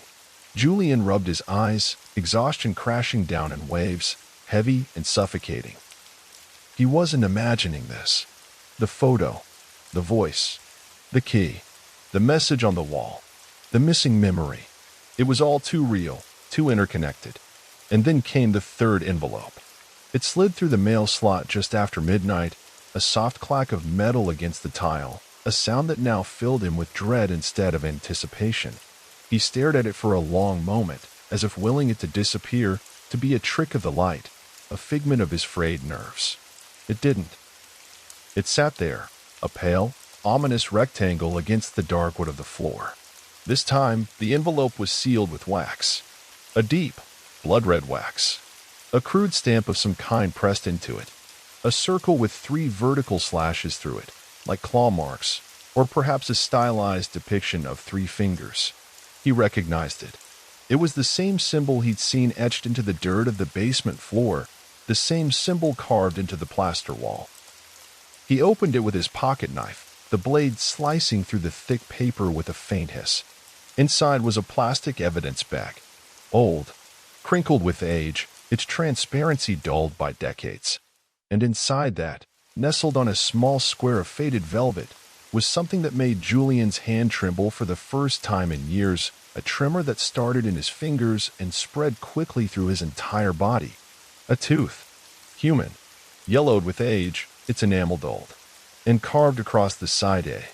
Julian rubbed his eyes, exhaustion crashing down in waves, heavy and suffocating. He wasn't imagining this. The photo, the voice, the key, the message on the wall, the missing memory. It was all too real, too interconnected. And then came the third envelope. It slid through the mail slot just after midnight, a soft clack of metal against the tile, a sound that now filled him with dread instead of anticipation. He stared at it for a long moment, as if willing it to disappear, to be a trick of the light, a figment of his frayed nerves. It didn't. It sat there, a pale, ominous rectangle against the dark wood of the floor. This time, the envelope was sealed with wax. A deep, blood-red wax. A crude stamp of some kind pressed into it. A circle with 3 vertical slashes through it, like claw marks, or perhaps a stylized depiction of 3 fingers. He recognized it. It was the same symbol he'd seen etched into the dirt of the basement floor, the same symbol carved into the plaster wall. He opened it with his pocket knife, the blade slicing through the thick paper with a faint hiss. Inside was a plastic evidence bag. Old, crinkled with age, its transparency dulled by decades. And inside that, nestled on a small square of faded velvet, was something that made Julian's hand tremble for the first time in years, a tremor that started in his fingers and spread quickly through his entire body. A tooth. Human. Yellowed with age, its enamel dulled. And carved across the side A.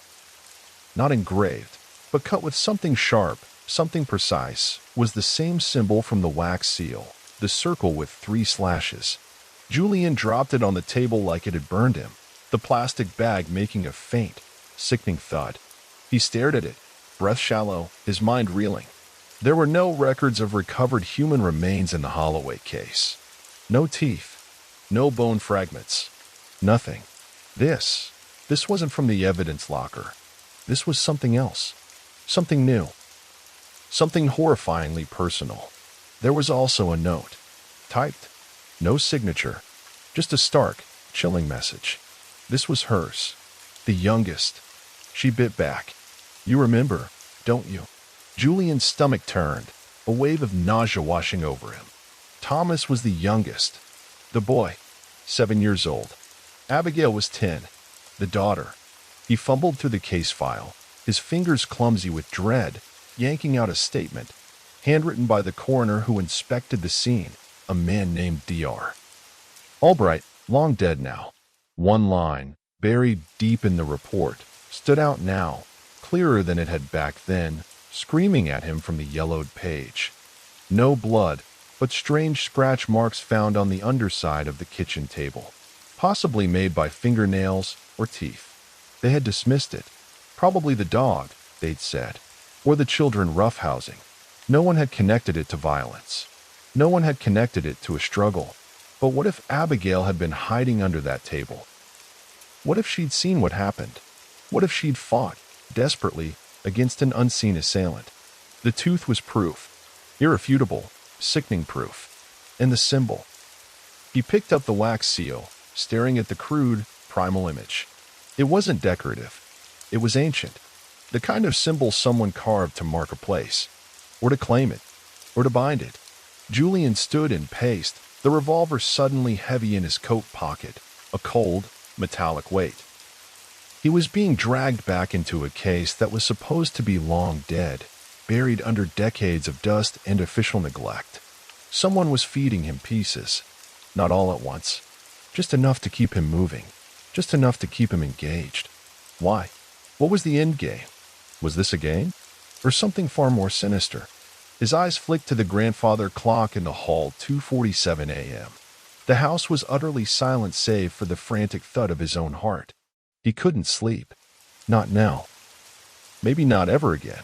Not engraved, but cut with something sharp, something precise, was the same symbol from the wax seal, the circle with 3 slashes. Julian dropped it on the table like it had burned him, the plastic bag making a faint, sickening thud. He stared at it, breath shallow, his mind reeling. There were no records of recovered human remains in the Holloway case. No teeth, no bone fragments, nothing. This wasn't from the evidence locker. This was something else, something new, something horrifyingly personal. There was also a note, typed, no signature, just a stark, chilling message. This was hers, the youngest. She bit back. You remember, don't you? Julian's stomach turned, a wave of nausea washing over him. Thomas was the youngest. The boy, 7 years old. Abigail was 10, the daughter. He fumbled through the case file, his fingers clumsy with dread, yanking out a statement, handwritten by the coroner who inspected the scene, a man named Dr. Albright, long dead now. One line, buried deep in the report, stood out now, clearer than it had back then, screaming at him from the yellowed page. No blood, but strange scratch marks found on the underside of the kitchen table, possibly made by fingernails or teeth. They had dismissed it. Probably the dog, they'd said, or the children roughhousing. No one had connected it to violence. No one had connected it to a struggle. But what if Abigail had been hiding under that table? What if she'd seen what happened? What if she'd fought, desperately, against an unseen assailant? The tooth was proof. Irrefutable, sickening proof. And the symbol. He picked up the wax seal, staring at the crude, primal image. It wasn't decorative. It was ancient. The kind of symbol someone carved to mark a place, or to claim it, or to bind it. Julian stood and paced, the revolver suddenly heavy in his coat pocket, a cold, metallic weight. He was being dragged back into a case that was supposed to be long dead, buried under decades of dust and official neglect. Someone was feeding him pieces, not all at once, just enough to keep him moving, just enough to keep him engaged. Why? What was the end game? Was this a game? Or something far more sinister? His eyes flicked to the grandfather clock in the hall, 2:47 a.m. The house was utterly silent save for the frantic thud of his own heart. He couldn't sleep. Not now. Maybe not ever again.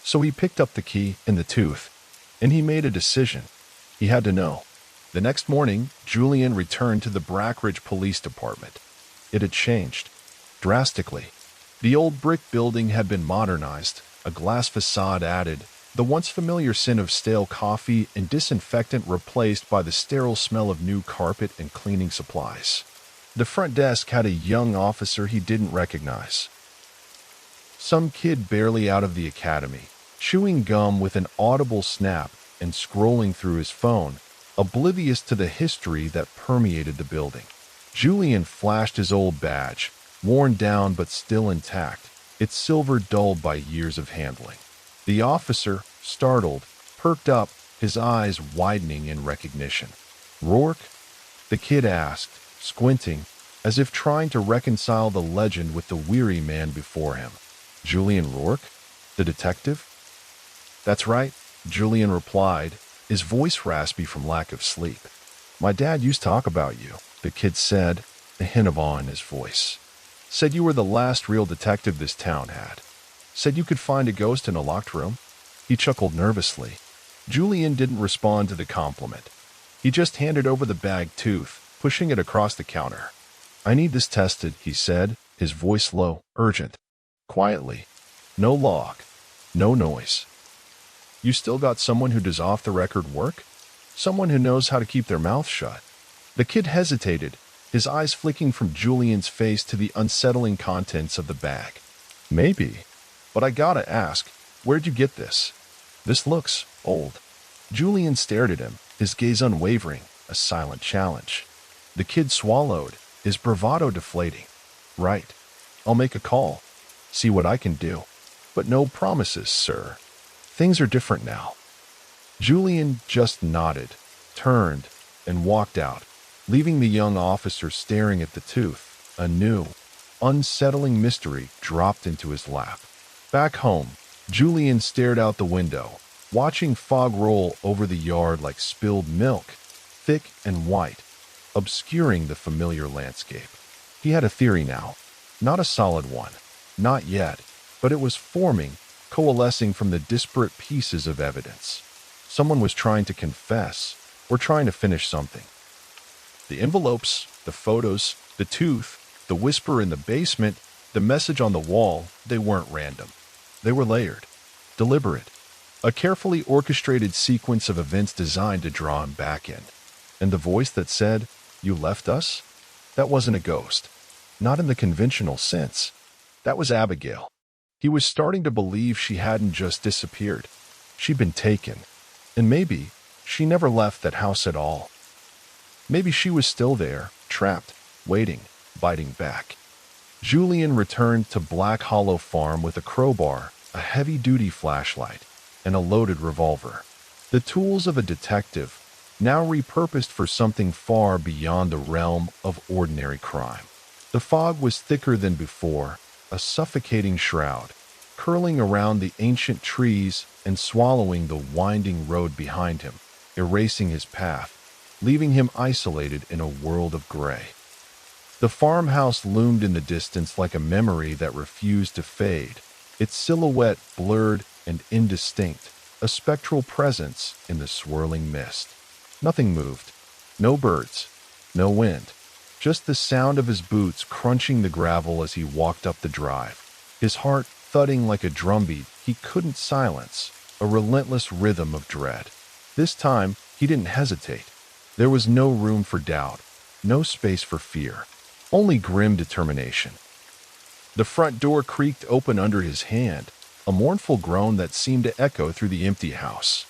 So he picked up the key and the tooth, and he made a decision. He had to know. The next morning, Julian returned to the Brackridge Police Department. It had changed. Drastically. The old brick building had been modernized, a glass facade added, the once familiar scent of stale coffee and disinfectant replaced by the sterile smell of new carpet and cleaning supplies. The front desk had a young officer he didn't recognize. Some kid barely out of the academy, chewing gum with an audible snap and scrolling through his phone, oblivious to the history that permeated the building. Julian flashed his old badge, worn down but still intact, its silver dulled by years of handling. The officer, startled, perked up, his eyes widening in recognition. "Roarke?" the kid asked, squinting, as if trying to reconcile the legend with the weary man before him. "Julian Roarke? The detective?" "That's right," Julian replied, his voice raspy from lack of sleep. "My dad used to talk about you," the kid said, a hint of awe in his voice. "Said you were the last real detective this town had. Said you could find a ghost in a locked room?" He chuckled nervously. Julian didn't respond to the compliment. He just handed over the bagged tooth, pushing it across the counter. "I need this tested," he said, his voice low, urgent. Quietly. No log. No noise. "You still got someone who does off-the-record work? Someone who knows how to keep their mouth shut?" The kid hesitated, his eyes flicking from Julian's face to the unsettling contents of the bag. "Maybe. But I gotta ask, where'd you get this? This looks old." Julian stared at him, his gaze unwavering, a silent challenge. The kid swallowed, his bravado deflating. "Right. I'll make a call. See what I can do. But no promises, sir. Things are different now." Julian just nodded, turned, and walked out, leaving the young officer staring at the tooth. A new, unsettling mystery dropped into his lap. Back home, Julian stared out the window, watching fog roll over the yard like spilled milk, thick and white, obscuring the familiar landscape. He had a theory now. Not a solid one. Not yet. But it was forming, coalescing from the disparate pieces of evidence. Someone was trying to confess, or trying to finish something. The envelopes, the photos, the tooth, the whisper in the basement, the message on the wall, they weren't random. They were layered, deliberate, a carefully orchestrated sequence of events designed to draw him back in. And the voice that said, "You left us?" That wasn't a ghost. Not in the conventional sense. That was Abigail. He was starting to believe she hadn't just disappeared. She'd been taken. And maybe she never left that house at all. Maybe she was still there, trapped, waiting, biting back. Julian returned to Black Hollow Farm with a crowbar, a heavy-duty flashlight, and a loaded revolver. The tools of a detective, now repurposed for something far beyond the realm of ordinary crime. The fog was thicker than before, a suffocating shroud, curling around the ancient trees and swallowing the winding road behind him, erasing his path, leaving him isolated in a world of gray. The farmhouse loomed in the distance like a memory that refused to fade, its silhouette blurred and indistinct, a spectral presence in the swirling mist. Nothing moved. No birds. No wind. Just the sound of his boots crunching the gravel as he walked up the drive. His heart thudding like a drumbeat he couldn't silence, a relentless rhythm of dread. This time, he didn't hesitate. There was no room for doubt, no space for fear, only grim determination. The front door creaked open under his hand, a mournful groan that seemed to echo through the empty house.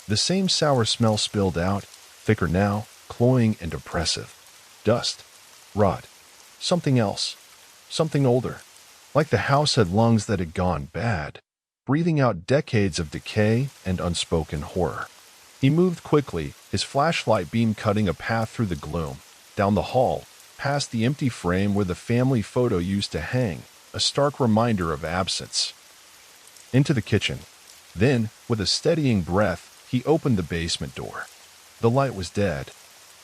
The same sour smell spilled out, thicker now, cloying and oppressive. Dust. Rot. Something else. Something older. Like the house had lungs that had gone bad, breathing out decades of decay and unspoken horror. He moved quickly, his flashlight beam cutting a path through the gloom, down the hall, past the empty frame where the family photo used to hang, a stark reminder of absence. Into the kitchen. Then, with a steadying breath, he opened the basement door. The light was dead.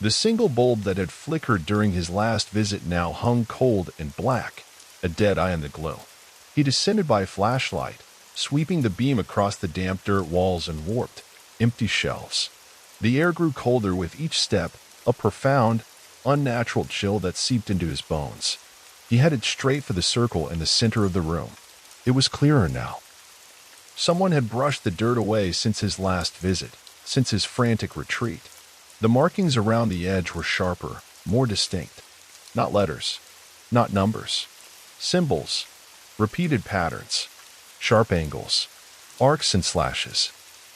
The single bulb that had flickered during his last visit now hung cold and black, a dead eye in the glow. He descended by flashlight, sweeping the beam across the damp dirt walls and warped, empty shelves. The air grew colder with each step, a profound, unnatural chill that seeped into his bones. He headed straight for the circle in the center of the room. It was clearer now. Someone had brushed the dirt away since his last visit, since his frantic retreat. The markings around the edge were sharper, more distinct. Not letters, not numbers. Symbols, repeated patterns, sharp angles, arcs and slashes.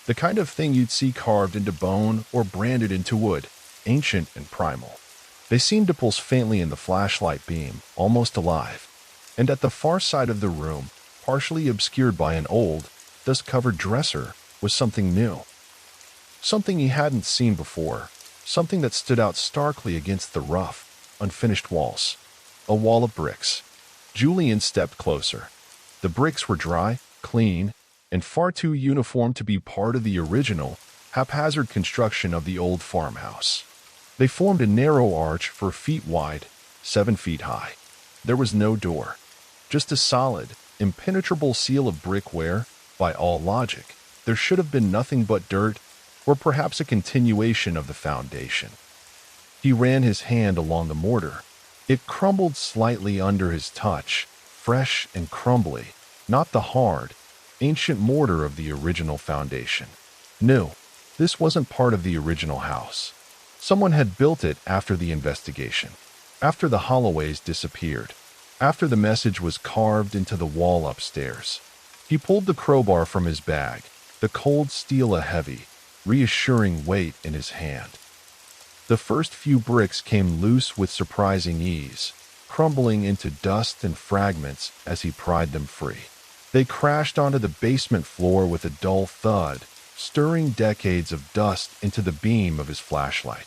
The kind of thing you'd see carved into bone or branded into wood, ancient and primal. They seemed to pulse faintly in the flashlight beam, almost alive. And at the far side of the room, partially obscured by an old, dust-covered dresser, was something new. Something he hadn't seen before, something that stood out starkly against the rough, unfinished walls. A wall of bricks. Julian stepped closer. The bricks were dry, clean, and far too uniform to be part of the original, haphazard construction of the old farmhouse. They formed a narrow arch 4 feet wide, 7 feet high. There was no door, just a solid, impenetrable seal of brick where, by all logic, there should have been nothing but dirt, or perhaps a continuation of the foundation. He ran his hand along the mortar. It crumbled slightly under his touch, fresh and crumbly, not the hard, ancient mortar of the original foundation. No, this wasn't part of the original house. Someone had built it after the investigation, after the Holloways disappeared, after the message was carved into the wall upstairs. He pulled the crowbar from his bag, the cold steel a heavy, reassuring weight in his hand. The first few bricks came loose with surprising ease, crumbling into dust and fragments as he pried them free. They crashed onto the basement floor with a dull thud, stirring decades of dust into the beam of his flashlight.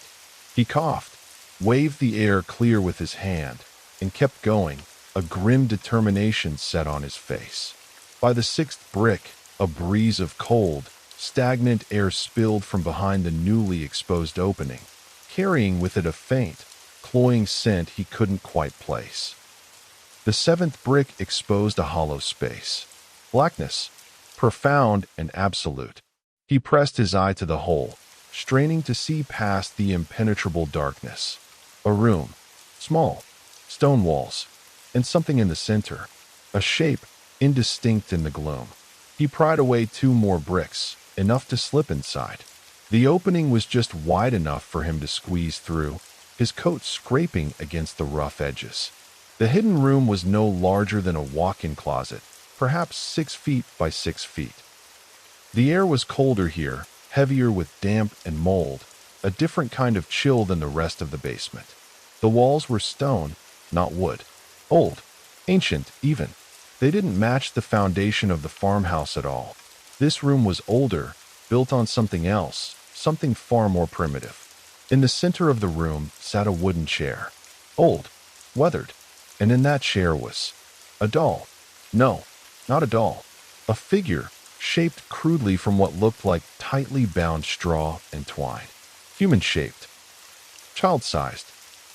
He coughed, waved the air clear with his hand, and kept going, a grim determination set on his face. By the sixth brick, a breeze of cold, stagnant air spilled from behind the newly exposed opening, carrying with it a faint, cloying scent he couldn't quite place. The seventh brick exposed a hollow space. Blackness, profound and absolute. He pressed his eye to the hole, straining to see past the impenetrable darkness. A room, small, stone walls, and something in the center, a shape indistinct in the gloom. He pried away 2 more bricks, enough to slip inside. The opening was just wide enough for him to squeeze through, his coat scraping against the rough edges. The hidden room was no larger than a walk-in closet, perhaps 6 feet by 6 feet. The air was colder here, heavier with damp and mold, a different kind of chill than the rest of the basement. The walls were stone, not wood. Old, ancient, even. They didn't match the foundation of the farmhouse at all. This room was older, built on something else, something far more primitive. In the center of the room sat a wooden chair. Old, weathered, and in that chair was a doll. No, not a doll. A figure, shaped crudely from what looked like tightly bound straw and twine. Human-shaped. Child-sized.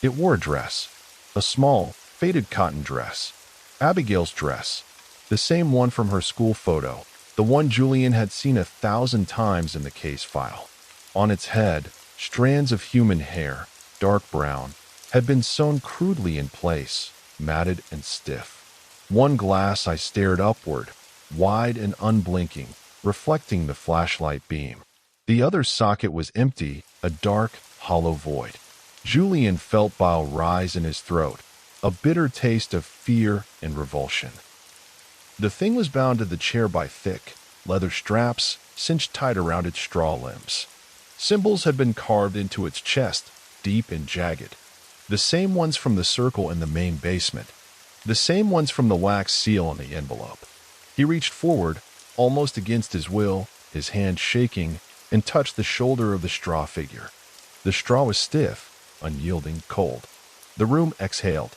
It wore a dress. A small, faded cotton dress. Abigail's dress. The same one from her school photo. The one Julian had seen 1,000 times in the case file. On its head, strands of human hair, dark brown, had been sewn crudely in place, matted and stiff. One glass eye stared upward, wide and unblinking, reflecting the flashlight beam. The other socket was empty, a dark, hollow void. Julian felt bile rise in his throat, a bitter taste of fear and revulsion. The thing was bound to the chair by thick, leather straps cinched tight around its straw limbs. Symbols had been carved into its chest, deep and jagged. The same ones from the circle in the main basement. The same ones from the wax seal on the envelope. He reached forward, almost against his will, his hand shaking, and touched the shoulder of the straw figure. The straw was stiff, unyielding, cold. The room exhaled.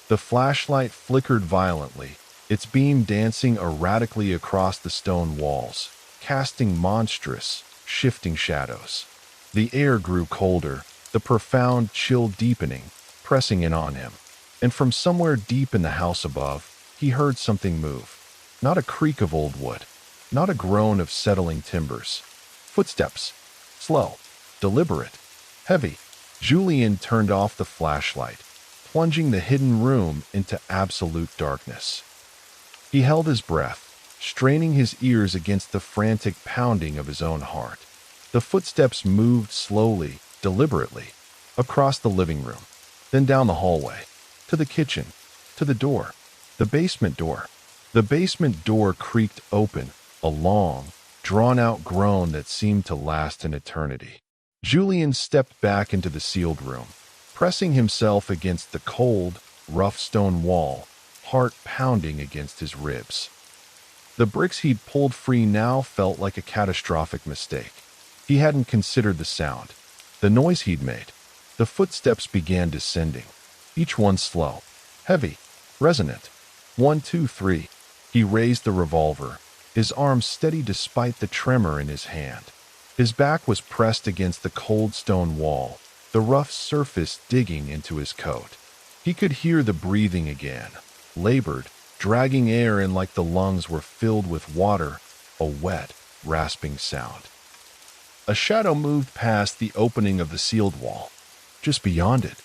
The flashlight flickered violently, its beam dancing erratically across the stone walls, casting monstrous, shifting shadows. The air grew colder, the profound chill deepening, pressing in on him. And from somewhere deep in the house above, he heard something move. Not a creak of old wood, not a groan of settling timbers. Footsteps. Slow, deliberate, heavy. Julian turned off the flashlight, plunging the hidden room into absolute darkness. He held his breath, straining his ears against the frantic pounding of his own heart. The footsteps moved slowly, deliberately, across the living room, then down the hallway, to the kitchen, to the door, the basement door. The basement door creaked open, a long, drawn-out groan that seemed to last an eternity. Julian stepped back into the sealed room, pressing himself against the cold, rough stone wall, heart pounding against his ribs. The bricks he'd pulled free now felt like a catastrophic mistake. He hadn't considered the sound, the noise he'd made. The footsteps began descending, each one slow, heavy, resonant. 1, 2, 3. He raised the revolver, his arm steady despite the tremor in his hand. His back was pressed against the cold stone wall, the rough surface digging into his coat. He could hear the breathing again, labored, dragging air in like the lungs were filled with water, a wet, rasping sound. A shadow moved past the opening of the sealed wall. Just beyond it,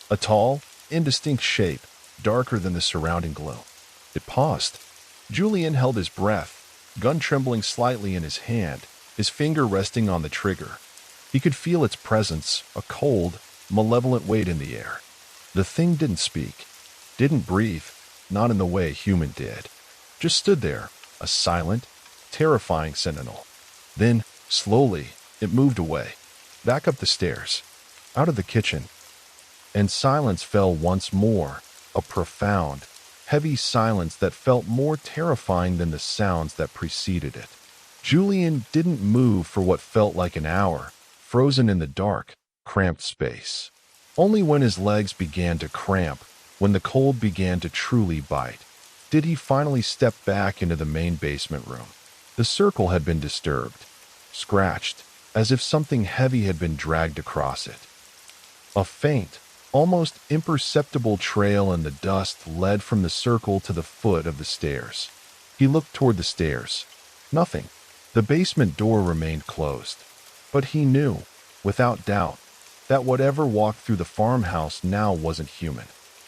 a tall, indistinct shape, darker than the surrounding gloom. It paused. Julian held his breath, gun trembling slightly in his hand, his finger resting on the trigger. He could feel its presence, a cold, malevolent weight in the air. The thing didn't speak, didn't breathe, not in the way a human did. Just stood there, a silent, terrifying sentinel. Then, slowly, it moved away, back up the stairs, out of the kitchen. And silence fell once more, a profound, heavy silence that felt more terrifying than the sounds that preceded it. Julian didn't move for what felt like an hour, frozen in the dark, cramped space. Only when his legs began to cramp, when the cold began to truly bite, did he finally step back into the main basement room. The circle had been disturbed, scratched, as if something heavy had been dragged across it. A faint, almost imperceptible trail in the dust led from the circle to the foot of the stairs. He looked toward the stairs. Nothing. The basement door remained closed. But he knew, without doubt, that whatever walked through the farmhouse now wasn't human.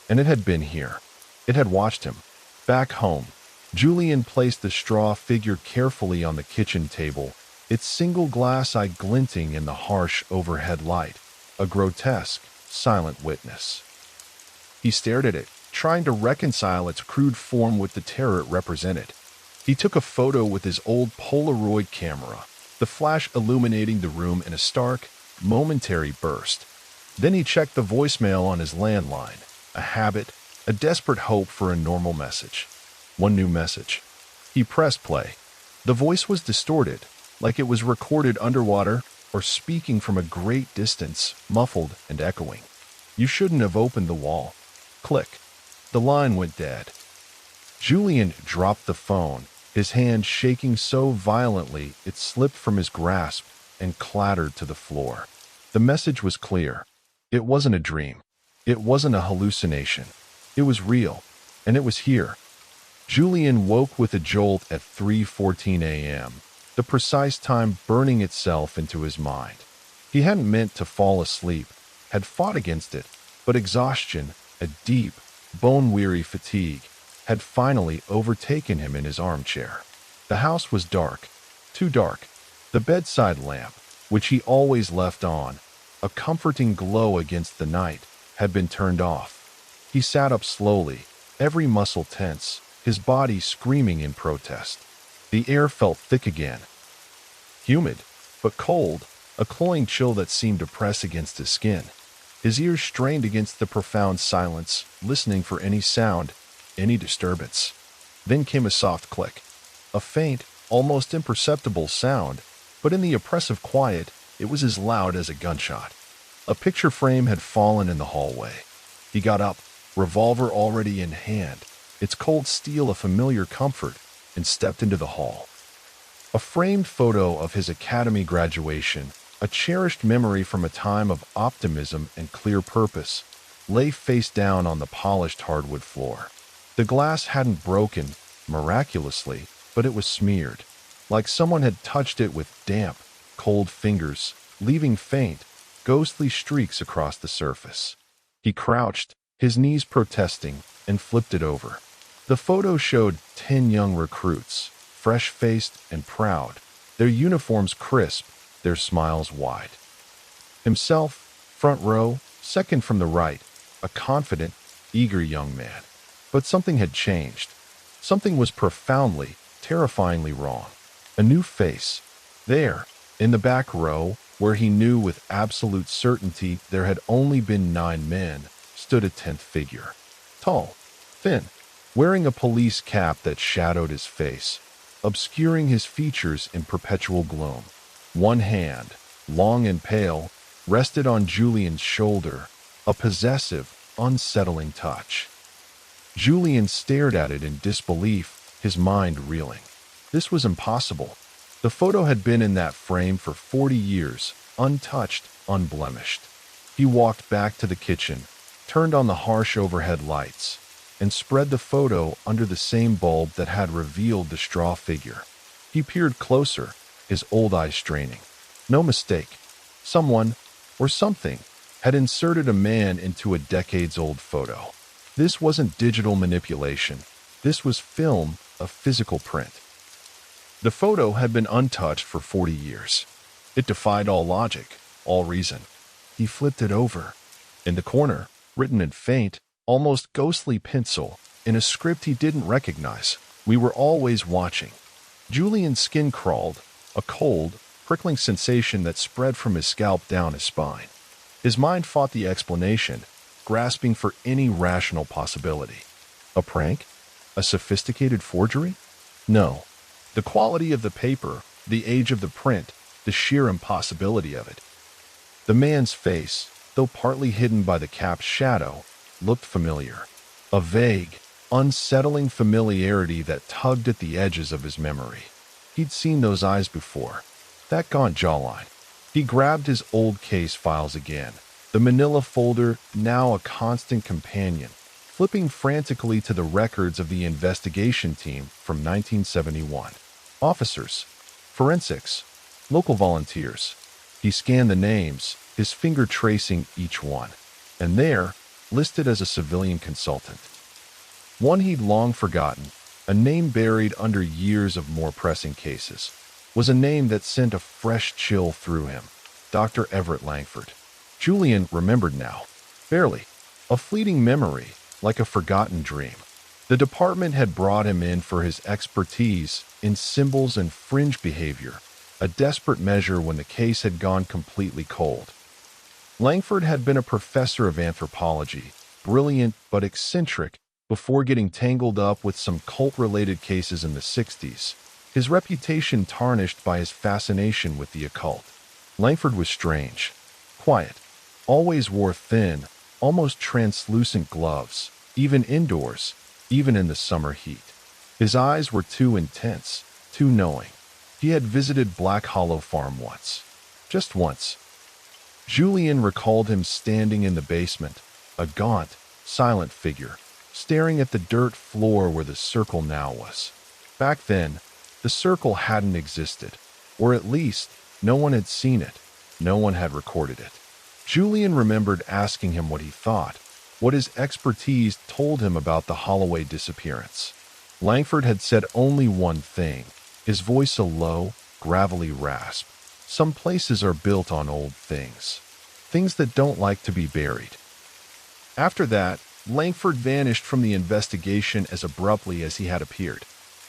And it had been here. It had watched him. Back home, Julian placed the straw figure carefully on the kitchen table, its single glass eye glinting in the harsh overhead light, a grotesque, silent witness. He stared at it, trying to reconcile its crude form with the terror it represented. He took a photo with his old Polaroid camera, the flash illuminating the room in a stark, momentary burst. Then he checked the voicemail on his landline, a habit, a desperate hope for a normal message. One new message. He pressed play. The voice was distorted, like it was recorded underwater or speaking from a great distance, muffled and echoing. You shouldn't have opened the wall. Click. The line went dead. Julian dropped the phone, his hand shaking so violently it slipped from his grasp and clattered to the floor. The message was clear. It wasn't a dream. It wasn't a hallucination. It was real, and it was here. Julian woke with a jolt at 3:14 a.m., the precise time burning itself into his mind. He hadn't meant to fall asleep, had fought against it, but exhaustion, a deep, bone-weary fatigue, had finally overtaken him in his armchair. The house was dark, too dark. The bedside lamp, which he always left on, a comforting glow against the night, had been turned off. He sat up slowly, every muscle tense, his body screaming in protest. The air felt thick again. Humid, but cold, a cloying chill that seemed to press against his skin. His ears strained against the profound silence, listening for any sound, any disturbance. Then came a soft click. A faint, almost imperceptible sound, but in the oppressive quiet, it was as loud as a gunshot. A picture frame had fallen in the hallway. He got up, revolver already in hand, its cold steel a familiar comfort, and stepped into the hall. A framed photo of his academy graduation, a cherished memory from a time of optimism and clear purpose, lay face down on the polished hardwood floor. The glass hadn't broken, miraculously, but it was smeared, like someone had touched it with damp, cold fingers, leaving faint, ghostly streaks across the surface. He crouched, his knees protesting, and flipped it over. The photo showed 10 young recruits, fresh-faced and proud, their uniforms crisp, their smiles wide. Himself, front row, second from the right, a confident, eager young man. But something had changed. Something was profoundly, terrifyingly wrong. A new face. There, in the back row, where he knew with absolute certainty there had only been 9 men, stood a 10th figure. Tall, thin, wearing a police cap that shadowed his face, obscuring his features in perpetual gloom. One hand, long and pale, rested on Julian's shoulder, a possessive, unsettling touch. Julian stared at it in disbelief, his mind reeling. This was impossible. The photo had been in that frame for 40 years, untouched, unblemished. He walked back to the kitchen, turned on the harsh overhead lights, and spread the photo under the same bulb that had revealed the straw figure. He peered closer, his old eyes straining. No mistake. Someone, or something, had inserted a man into a decades-old photo. This wasn't digital manipulation. This was film, a physical print. The photo had been untouched for 40 years. It defied all logic, all reason. He flipped it over. In the corner, written in faint, almost ghostly pencil, in a script he didn't recognize, "We were always watching." Julian's skin crawled, a cold, prickling sensation that spread from his scalp down his spine. His mind fought the explanation, grasping for any rational possibility. A prank? A sophisticated forgery? No. The quality of the paper, the age of the print, the sheer impossibility of it. The man's face, though partly hidden by the cap's shadow, looked familiar. A vague, unsettling familiarity that tugged at the edges of his memory. He'd seen those eyes before. That gaunt jawline. He grabbed his old case files again, the manila folder now a constant companion, flipping frantically to the records of the investigation team from 1971. Officers, forensics, local volunteers. He scanned the names, his finger tracing each one, and there, listed as a civilian consultant. One he'd long forgotten, a name buried under years of more pressing cases, was a name that sent a fresh chill through him. Dr. Everett Langford. Julian remembered now, barely, a fleeting memory, like a forgotten dream. The department had brought him in for his expertise in symbols and fringe behavior, a desperate measure when the case had gone completely cold. Langford had been a professor of anthropology, brilliant but eccentric, before getting tangled up with some cult-related cases in the 60s, his reputation tarnished by his fascination with the occult. Langford was strange, quiet, always wore thin, almost translucent gloves, even indoors, even in the summer heat. His eyes were too intense, too knowing. He had visited Black Hollow Farm once. Just once. Julian recalled him standing in the basement, a gaunt, silent figure, staring at the dirt floor where the circle now was. Back then, the circle hadn't existed, or at least, no one had seen it, no one had recorded it. Julian remembered asking him what he thought, what his expertise told him about the Holloway disappearance. Langford had said only one thing, his voice a low, gravelly rasp. Some places are built on old things, things that don't like to be buried. After that, Langford vanished from the investigation as abruptly as he had appeared.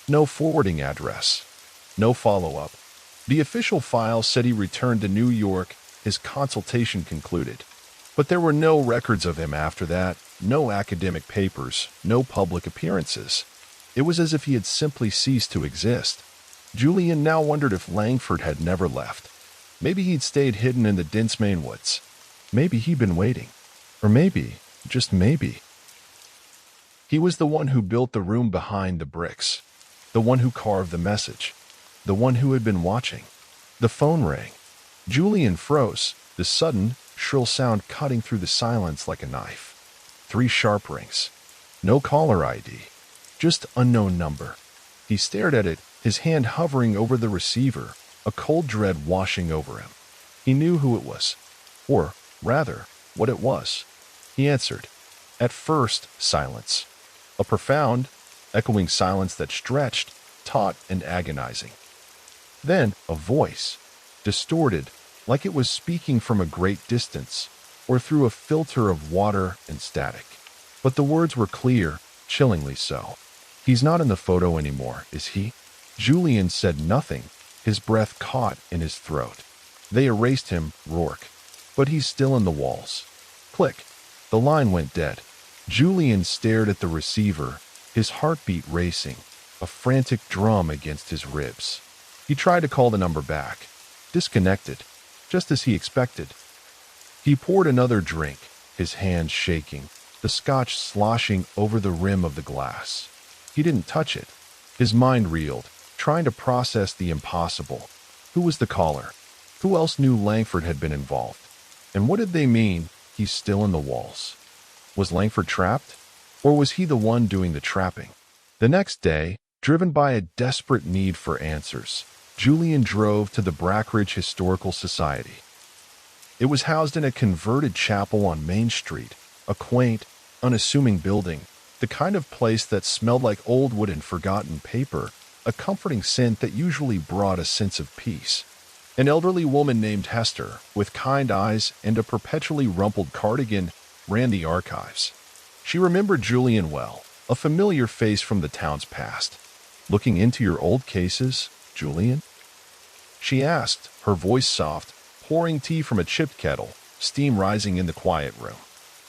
No forwarding address, no follow-up. The official file said he returned to New York, his consultation concluded. But there were no records of him after that, no academic papers, no public appearances. It was as if he had simply ceased to exist. Julian now wondered if Langford had never left. Maybe he'd stayed hidden in the dense Maine woods. Maybe he'd been waiting. Or maybe, just maybe, he was the one who built the room behind the bricks, the one who carved the message, the one who had been watching. The phone rang. Julian froze, the sudden, shrill sound cutting through the silence like a knife. 3 sharp rings. No caller ID. Just unknown number. He stared at it, his hand hovering over the receiver, a cold dread washing over him. He knew who it was. Or, rather, what it was. He answered. At first, silence. A profound, echoing silence that stretched, taut, and agonizing. Then, a voice, distorted, like it was speaking from a great distance, or through a filter of water and static. But the words were clear, chillingly so. He's not in the photo anymore, is he? Julian said nothing, his breath caught in his throat. They erased him, Roarke. But he's still in the walls. Click. The line went dead. Julian stared at the receiver, his heartbeat racing, a frantic drum against his ribs. He tried to call the number back. Disconnected, just as he expected. He poured another drink, his hands shaking, the scotch sloshing over the rim of the glass. He didn't touch it. His mind reeled, trying to process the impossible. Who was the caller? Who else knew Langford had been involved? And what did they mean, he's still in the walls? Was Langford trapped? Or was he the one doing the trapping? The next day, driven by a desperate need for answers, Julian drove to the Brackridge Historical Society. It was housed in a converted chapel on Main Street, a quaint, unassuming building, the kind of place that smelled like old wood and forgotten paper, a comforting scent that usually brought a sense of peace. An elderly woman named Hester, with kind eyes and a perpetually rumpled cardigan, ran the archives. She remembered Julian well, a familiar face from the town's past. "Looking into your old cases, Julian?" she asked, her voice soft, pouring tea from a chipped kettle, steam rising in the quiet room.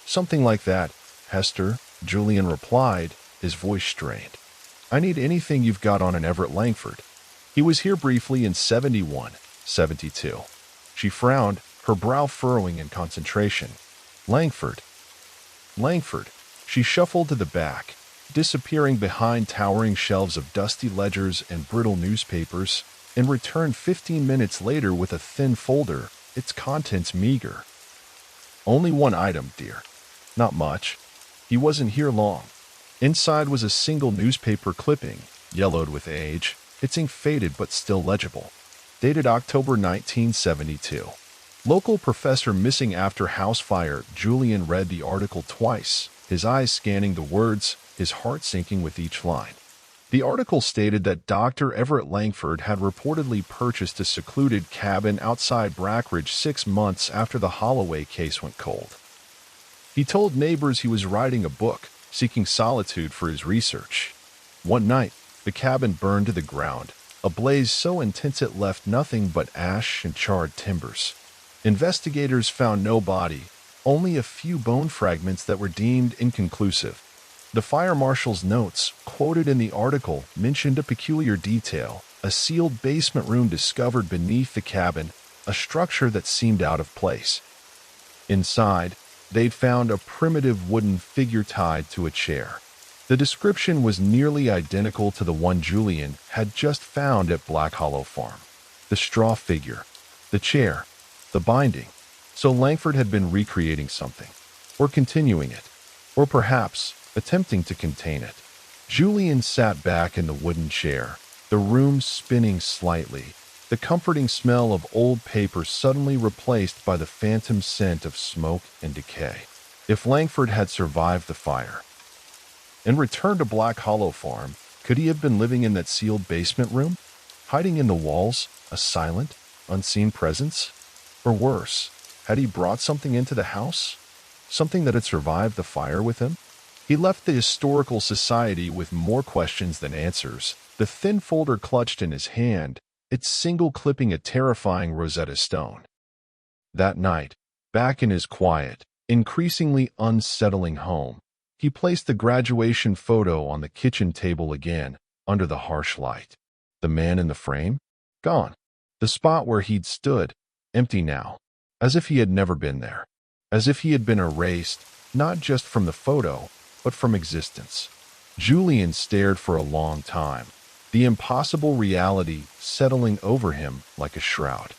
"Something like that, Hester," Julian replied, his voice strained. "I need anything you've got on an Everett Langford. He was here briefly in 71, 72. She frowned, her brow furrowing in concentration. Langford. Langford. She shuffled to the back, disappearing behind towering shelves of dusty ledgers and brittle newspapers, and returned 15 minutes later with a thin folder, its contents meager. "Only one item, dear. Not much. He wasn't here long." Inside was a single newspaper clipping, yellowed with age, its ink faded but still legible. Dated October 1972. "Local professor missing after house fire." Julian read the article twice, his eyes scanning the words, his heart sinking with each line. The article stated that Dr. Everett Langford had reportedly purchased a secluded cabin outside Brackridge 6 months after the Holloway case went cold. He told neighbors he was writing a book, seeking solitude for his research. One night, the cabin burned to the ground, a blaze so intense it left nothing but ash and charred timbers. Investigators found no body, only a few bone fragments that were deemed inconclusive. The fire marshal's notes, quoted in the article, mentioned a peculiar detail: a sealed basement room discovered beneath the cabin, a structure that seemed out of place. Inside, they'd found a primitive wooden figure tied to a chair. The description was nearly identical to the one Julian had just found at Black Hollow Farm. The straw figure, the chair, the binding. So Langford had been recreating something, or continuing it, or perhaps attempting to contain it. Julian sat back in the wooden chair, the room spinning slightly, the comforting smell of old paper suddenly replaced by the phantom scent of smoke and decay. If Langford had survived the fire and returned to Black Hollow Farm, could he have been living in that sealed basement room, hiding in the walls, a silent, unseen presence? Or worse, had he brought something into the house? Something that had survived the fire with him? He left the Historical Society with more questions than answers, the thin folder clutched in his hand, its single clipping a terrifying Rosetta Stone. That night, back in his quiet, increasingly unsettling home, he placed the graduation photo on the kitchen table again, under the harsh light. The man in the frame? Gone. The spot where he'd stood, empty now, as if he had never been there, as if he had been erased, not just from the photo, but from existence. Julian stared for a long time, the impossible reality settling over him like a shroud.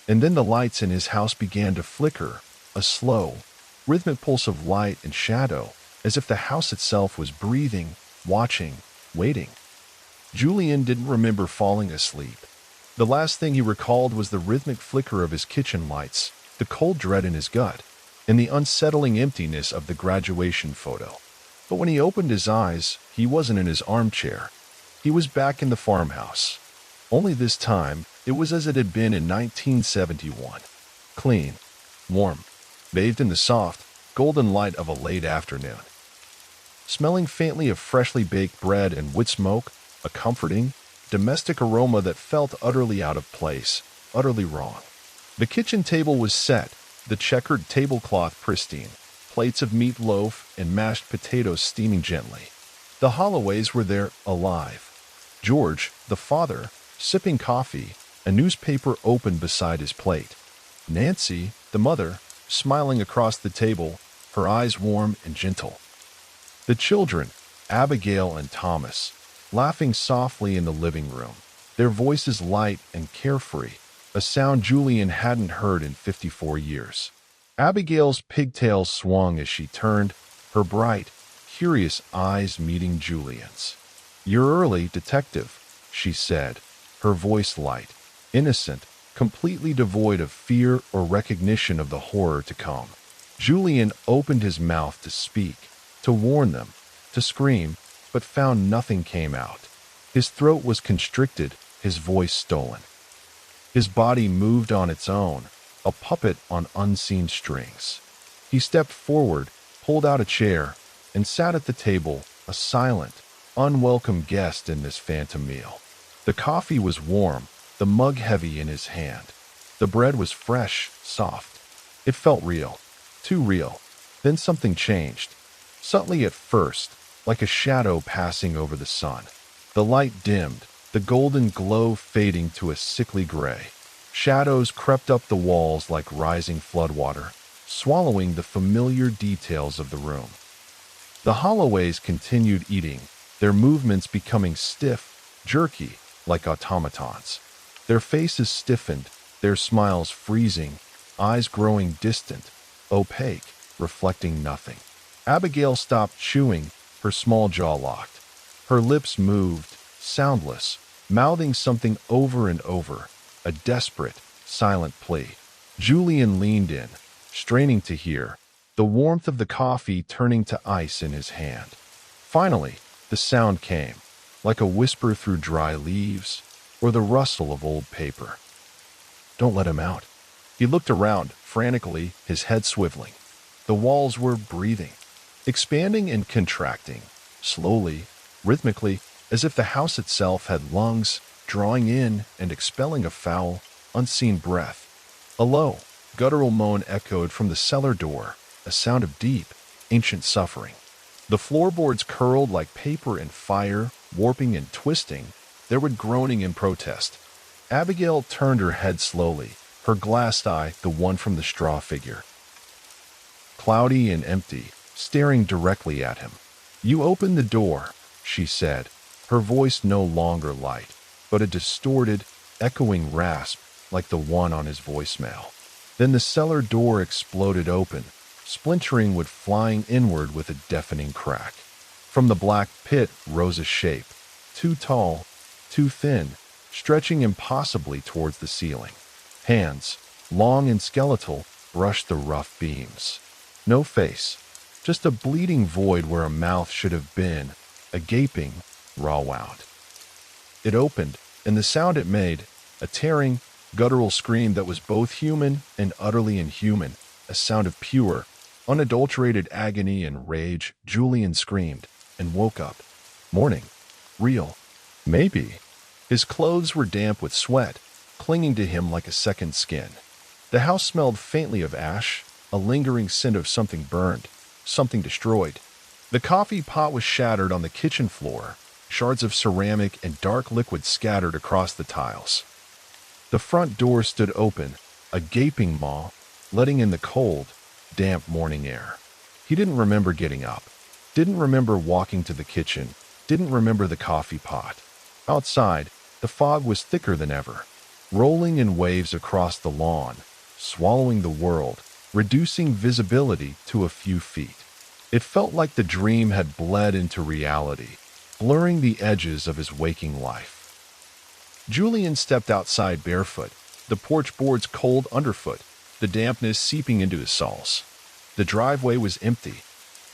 And then the lights in his house began to flicker, a slow, rhythmic pulse of light and shadow, as if the house itself was breathing, watching, waiting. Julian didn't remember falling asleep. The last thing he recalled was the rhythmic flicker of his kitchen lights, the cold dread in his gut, and the unsettling emptiness of the graduation photo. But when he opened his eyes, he wasn't in his armchair. He was back in the farmhouse. Only this time, it was as it had been in 1971. Clean, warm, bathed in the soft, golden light of a late afternoon. Smelling faintly of freshly baked bread and wood smoke, a comforting, domestic aroma that felt utterly out of place, utterly wrong. The kitchen table was set, the checkered tablecloth pristine, plates of meatloaf and mashed potatoes steaming gently. The Holloways were there, alive. George, the father, sipping coffee, a newspaper open beside his plate. Nancy, the mother, smiling across the table, her eyes warm and gentle. The children, Abigail and Thomas, laughing softly in the living room, their voices light and carefree, a sound Julian hadn't heard in 54 years. Abigail's pigtails swung as she turned, her bright, curious eyes meeting Julian's. "You're early, detective," she said, her voice light, innocent, completely devoid of fear or recognition of the horror to come. Julian opened his mouth to speak, to warn them, to scream, but found nothing came out. His throat was constricted, his voice stolen. His body moved on its own, a puppet on unseen strings. He stepped forward, pulled out a chair, and sat at the table, a silent, unwelcome guest in this phantom meal. The coffee was warm, the mug heavy in his hand. The bread was fresh, soft. It felt real, too real. Then something changed, subtly at first, like a shadow passing over the sun. The light dimmed, the golden glow fading to a sickly gray. Shadows crept up the walls like rising floodwater, swallowing the familiar details of the room. The Holloways continued eating, their movements becoming stiff, jerky, like automatons. Their faces stiffened, their smiles freezing, eyes growing distant, opaque, reflecting nothing. Abigail stopped chewing, her small jaw locked. Her lips moved, soundless, mouthing something over and over, a desperate, silent plea. Julian leaned in, straining to hear, the warmth of the coffee turning to ice in his hand. Finally, the sound came, like a whisper through dry leaves, or the rustle of old paper. "Don't let him out." He looked around, frantically, his head swiveling. The walls were breathing, expanding and contracting, slowly, rhythmically, as if the house itself had lungs, drawing in and expelling a foul, unseen breath. A low, guttural moan echoed from the cellar door, a sound of deep, ancient suffering. The floorboards curled like paper in fire, warping and twisting, there were groaning in protest. Abigail turned her head slowly, her glassed eye the one from the straw figure. Cloudy and empty, staring directly at him. "You opened the door," she said, her voice no longer light, but a distorted, echoing rasp like the one on his voicemail. Then the cellar door exploded open, splintering wood flying inward with a deafening crack. From the black pit rose a shape, too tall, too thin, stretching impossibly towards the ceiling. Hands, long and skeletal, brushed the rough beams. No face, just a bleeding void where a mouth should have been, a gaping, raw wound. It opened, and the sound it made, a tearing, guttural scream that was both human and utterly inhuman, a sound of pure, unadulterated agony and rage. Julian screamed and woke up. Morning. Real. Maybe. His clothes were damp with sweat, clinging to him like a second skin. The house smelled faintly of ash, a lingering scent of something burned, something destroyed. The coffee pot was shattered on the kitchen floor, shards of ceramic and dark liquid scattered across the tiles. The front door stood open, a gaping maw, letting in the cold, damp morning air. He didn't remember getting up, didn't remember walking to the kitchen, didn't remember the coffee pot. Outside, the fog was thicker than ever, rolling in waves across the lawn, swallowing the world, reducing visibility to a few feet. It felt like the dream had bled into reality, blurring the edges of his waking life. Julian stepped outside barefoot, the porch boards cold underfoot, the dampness seeping into his soles. The driveway was empty.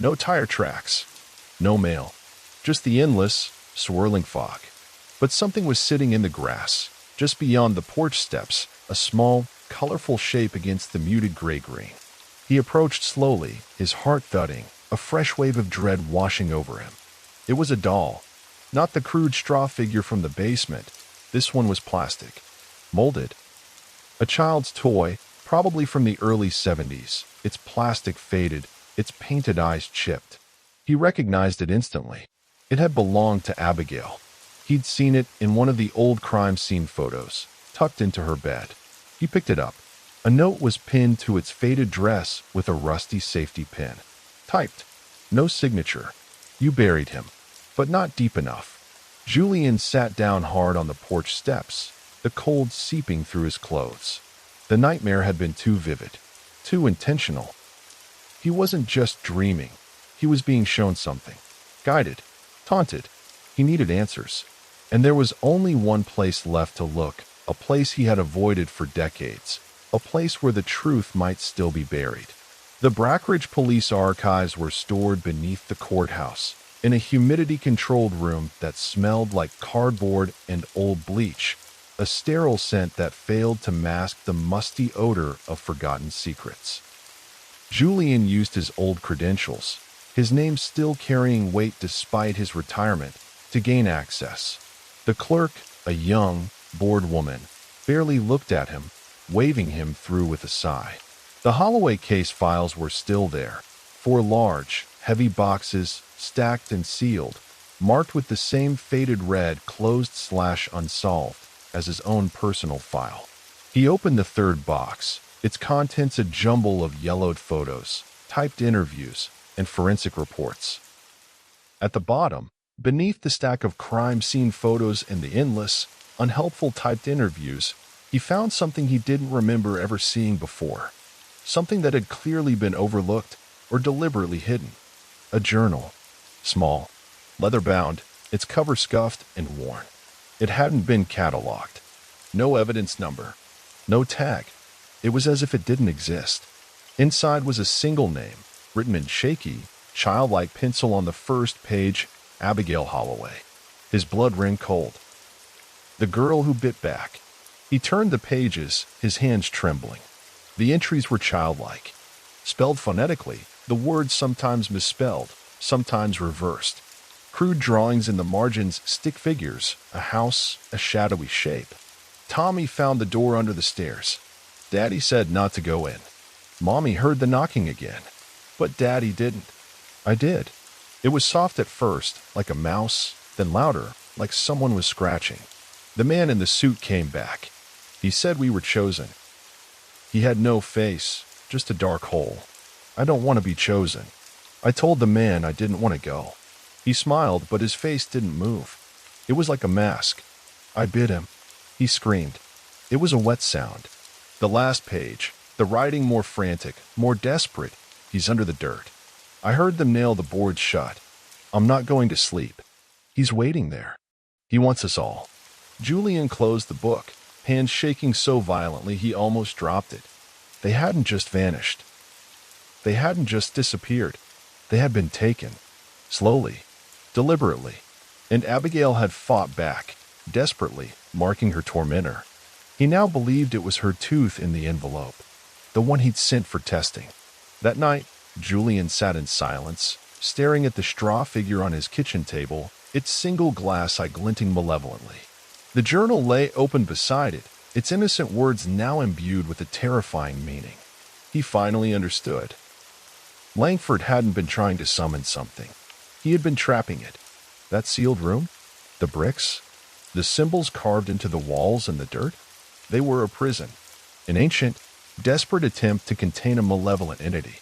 No tire tracks. No mail. Just the endless, swirling fog. But something was sitting in the grass, just beyond the porch steps, a small, colorful shape against the muted gray-green. He approached slowly, his heart thudding, a fresh wave of dread washing over him. It was a doll, not the crude straw figure from the basement. This one was plastic, molded. A child's toy, probably from the early 70s, its plastic faded, its painted eyes chipped. He recognized it instantly. It had belonged to Abigail. He'd seen it in one of the old crime scene photos, tucked into her bed. He picked it up. A note was pinned to its faded dress with a rusty safety pin. Typed. No signature. You buried him, but not deep enough. Julian sat down hard on the porch steps, the cold seeping through his clothes. The nightmare had been too vivid. too intentional. He wasn't just dreaming. He was being shown something. Guided. Taunted. He needed answers. And there was only one place left to look, a place he had avoided for decades, a place where the truth might still be buried. The Brackridge Police Archives were stored beneath the courthouse, in a humidity-controlled room that smelled like cardboard and old bleach, a sterile scent that failed to mask the musty odor of forgotten secrets. Julian used his old credentials, his name still carrying weight despite his retirement, to gain access. The clerk, a young, bored woman, barely looked at him, waving him through with a sigh. The Holloway case files were still there, 4 large, heavy boxes, stacked and sealed, marked with the same faded red closed/unsolved as his own personal file. He opened the third box, its contents a jumble of yellowed photos, typed interviews, and forensic reports. At the bottom, beneath the stack of crime scene photos and the endless, unhelpful typed interviews, he found something he didn't remember ever seeing before. Something that had clearly been overlooked or deliberately hidden. A journal. Small, leather-bound, its cover scuffed and worn. It hadn't been cataloged. No evidence number. No tag. It was as if it didn't exist. Inside was a single name, written in shaky, childlike pencil on the first page, Abigail Holloway. His blood ran cold. The girl who bit back. He turned the pages, his hands trembling. The entries were childlike. Spelled phonetically, the words sometimes misspelled, sometimes reversed. Crude drawings in the margins, stick figures, a house, a shadowy shape. Tommy found the door under the stairs. Daddy said not to go in. Mommy heard the knocking again. But Daddy didn't. I did. It was soft at first, like a mouse, then louder, like someone was scratching. The man in the suit came back. He said we were chosen. He had no face, just a dark hole. I don't want to be chosen. I told the man I didn't want to go. He smiled, but his face didn't move. It was like a mask. I bit him. He screamed. It was a wet sound. The last page, the writing more frantic, more desperate. He's under the dirt. I heard them nail the boards shut. I'm not going to sleep. He's waiting there. He wants us all. Julian closed the book, hands shaking so violently he almost dropped it. They hadn't just vanished. They hadn't just disappeared. They had been taken. Slowly. Deliberately. And Abigail had fought back, desperately, marking her tormentor. He now believed it was her tooth in the envelope, the one he'd sent for testing. That night, Julian sat in silence, staring at the straw figure on his kitchen table, its single glass eye glinting malevolently. The journal lay open beside it, its innocent words now imbued with a terrifying meaning. He finally understood. Langford hadn't been trying to summon something. He had been trapping it. That sealed room? The bricks? The symbols carved into the walls and the dirt? They were a prison. An ancient, desperate attempt to contain a malevolent entity.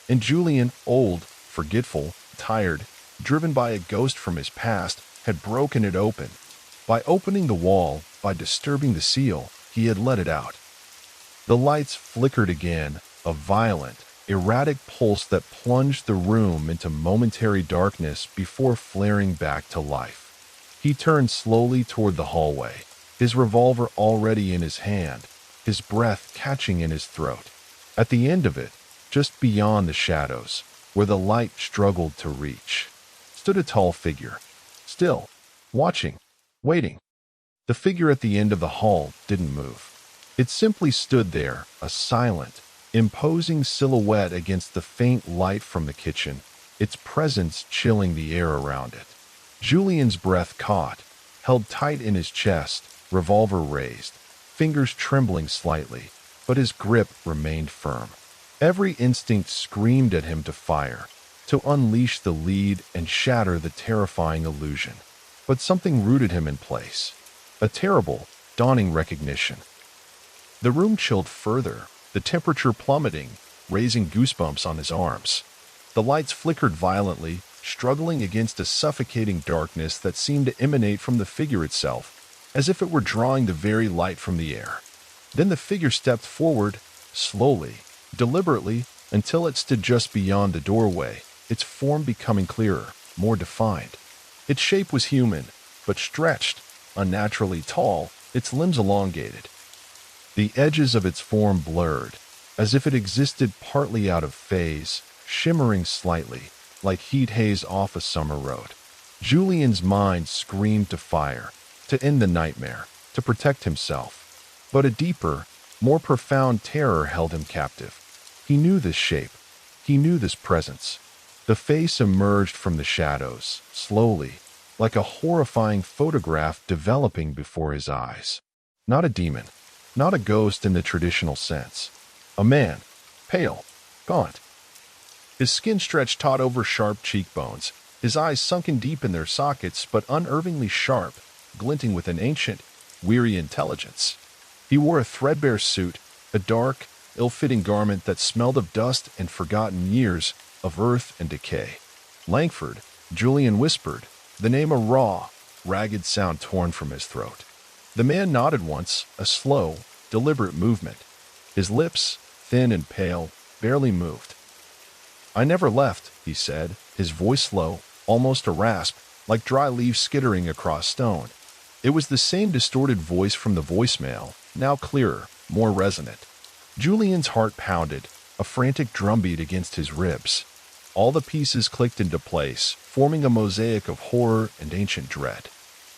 And Julian, old, forgetful, tired, driven by a ghost from his past, had broken it open. By opening the wall, by disturbing the seal, he had let it out. The lights flickered again, a violent, erratic pulse that plunged the room into momentary darkness before flaring back to life. He turned slowly toward the hallway, his revolver already in his hand, his breath catching in his throat. At the end of it, just beyond the shadows, where the light struggled to reach, stood a tall figure, still, watching, waiting. The figure at the end of the hall didn't move. It simply stood there, a silent, imposing silhouette against the faint light from the kitchen, its presence chilling the air around it. Julian's breath caught, held tight in his chest, revolver raised, fingers trembling slightly, but his grip remained firm. Every instinct screamed at him to fire, to unleash the lead and shatter the terrifying illusion. But something rooted him in place. A terrible, dawning recognition. The room chilled further, the temperature plummeting, raising goosebumps on his arms. The lights flickered violently, struggling against a suffocating darkness that seemed to emanate from the figure itself, as if it were drawing the very light from the air. Then the figure stepped forward, slowly, deliberately, until it stood just beyond the doorway, its form becoming clearer, more defined. Its shape was human, but stretched, unnaturally tall, its limbs elongated. The edges of its form blurred, as if it existed partly out of phase, shimmering slightly, like heat haze off a summer road. Julian's mind screamed to fire, to end the nightmare, to protect himself. But a deeper, more profound terror held him captive. He knew this shape. He knew this presence. The face emerged from the shadows, slowly, like a horrifying photograph developing before his eyes. Not a demon, not a ghost in the traditional sense. A man, pale, gaunt. His skin stretched taut over sharp cheekbones, his eyes sunken deep in their sockets but unervingly sharp, glinting with an ancient, weary intelligence. He wore a threadbare suit, a dark, ill-fitting garment that smelled of dust and forgotten years of earth and decay. Langford, Julian whispered, the name a raw, ragged sound torn from his throat. The man nodded once, a slow, deliberate movement. His lips, thin and pale, barely moved. I never left, he said, his voice low, almost a rasp, like dry leaves skittering across stone. It was the same distorted voice from the voicemail, now clearer, more resonant. Julian's heart pounded, a frantic drumbeat against his ribs. All the pieces clicked into place, forming a mosaic of horror and ancient dread.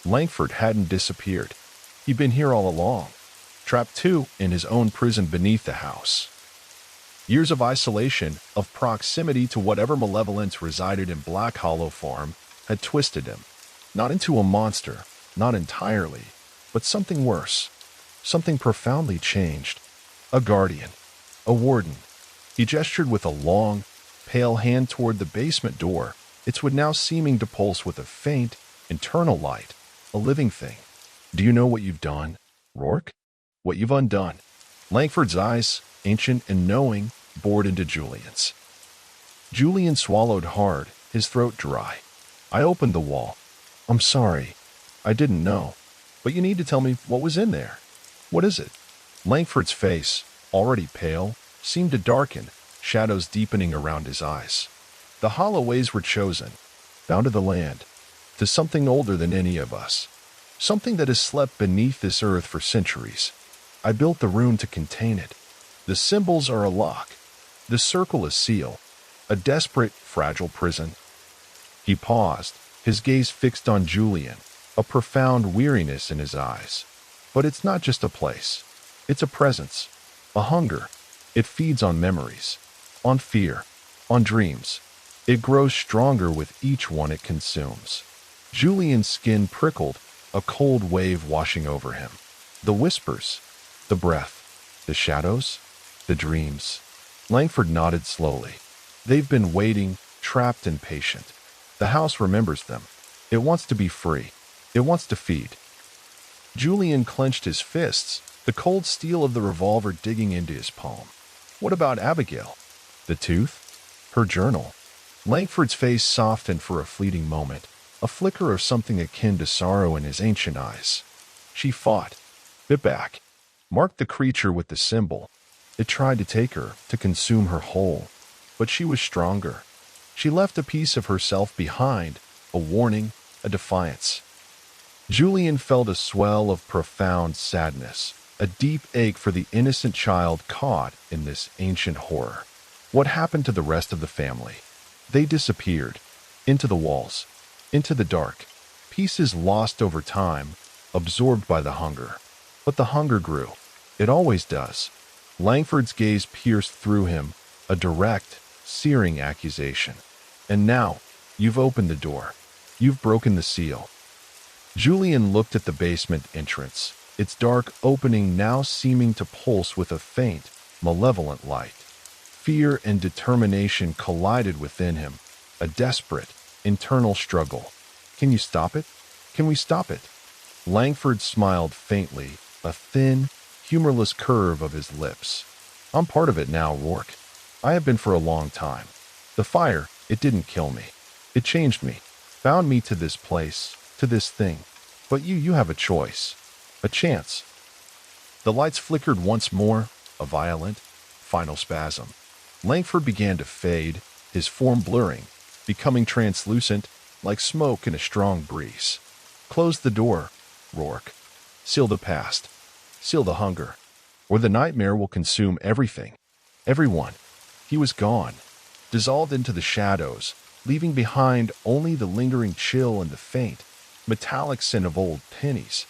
Langford hadn't disappeared. He'd been here all along, trapped too in his own prison beneath the house. Years of isolation, of proximity to whatever malevolence resided in Black Hollow Farm, had twisted him, not into a monster, not entirely, but something worse, something profoundly changed. A guardian, a warden. He gestured with a long, pale hand toward the basement door, its wood now seeming to pulse with a faint, internal light, a living thing. Do you know what you've done, Roarke? What you've undone? Langford's eyes, ancient and knowing, bored into Julian's. Julian swallowed hard, his throat dry. I opened the wall. I'm sorry. I didn't know. But you need to tell me what was in there. What is it? Langford's face, already pale, seemed to darken, shadows deepening around his eyes. The hollow ways were chosen, bound to the land, to something older than any of us, something that has slept beneath this earth for centuries. I built the room to contain it. The symbols are a lock, the circle a seal, a desperate, fragile prison. He paused, his gaze fixed on Julian, a profound weariness in his eyes. But it's not just a place. It's a presence, a hunger. It feeds on memories, on fear, on dreams. It grows stronger with each one it consumes. Julian's skin prickled, a cold wave washing over him. The whispers, the breath, the shadows, the dreams. Langford nodded slowly. They've been waiting, trapped and patient. The house remembers them. It wants to be free. It wants to feed. Julian clenched his fists, the cold steel of the revolver digging into his palm. What about Abigail? The tooth? Her journal? Langford's face softened for a fleeting moment, a flicker of something akin to sorrow in his ancient eyes. She fought, bit back, marked the creature with the symbol. It tried to take her, to consume her whole. But she was stronger. She left a piece of herself behind, a warning, a defiance. Julian felt a swell of profound sadness, a deep ache for the innocent child caught in this ancient horror. What happened to the rest of the family? They disappeared, into the walls, into the dark, pieces lost over time, absorbed by the hunger. But the hunger grew. It always does. Langford's gaze pierced through him, a direct, searing accusation. And now, you've opened the door. You've broken the seal. Julian looked at the basement entrance, its dark opening now seeming to pulse with a faint, malevolent light. Fear and determination collided within him, a desperate, internal struggle. Can you stop it? Can we stop it? Langford smiled faintly, a thin, humorless curve of his lips. I'm part of it now, Roarke. I have been for a long time. The fire, it didn't kill me. It changed me, bound me to this place, to this thing. But you have a choice, a chance. The lights flickered once more, a violent, final spasm. Langford began to fade, his form blurring, becoming translucent, like smoke in a strong breeze. Close the door, Roarke. Seal the past. Seal the hunger. Or the nightmare will consume everything. Everyone. He was gone, dissolved into the shadows, leaving behind only the lingering chill and the faint, metallic scent of old pennies.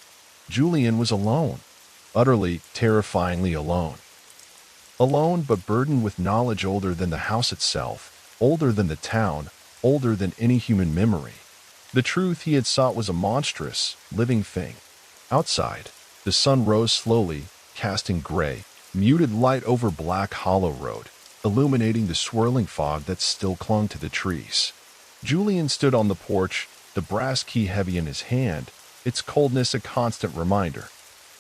Julian was alone, utterly, terrifyingly alone. Alone but burdened with knowledge older than the house itself, older than the town, older than any human memory. The truth he had sought was a monstrous, living thing. Outside, the sun rose slowly, casting gray, muted light over Black Hollow Road, illuminating the swirling fog that still clung to the trees. Julian stood on the porch, the brass key heavy in his hand, its coldness a constant reminder.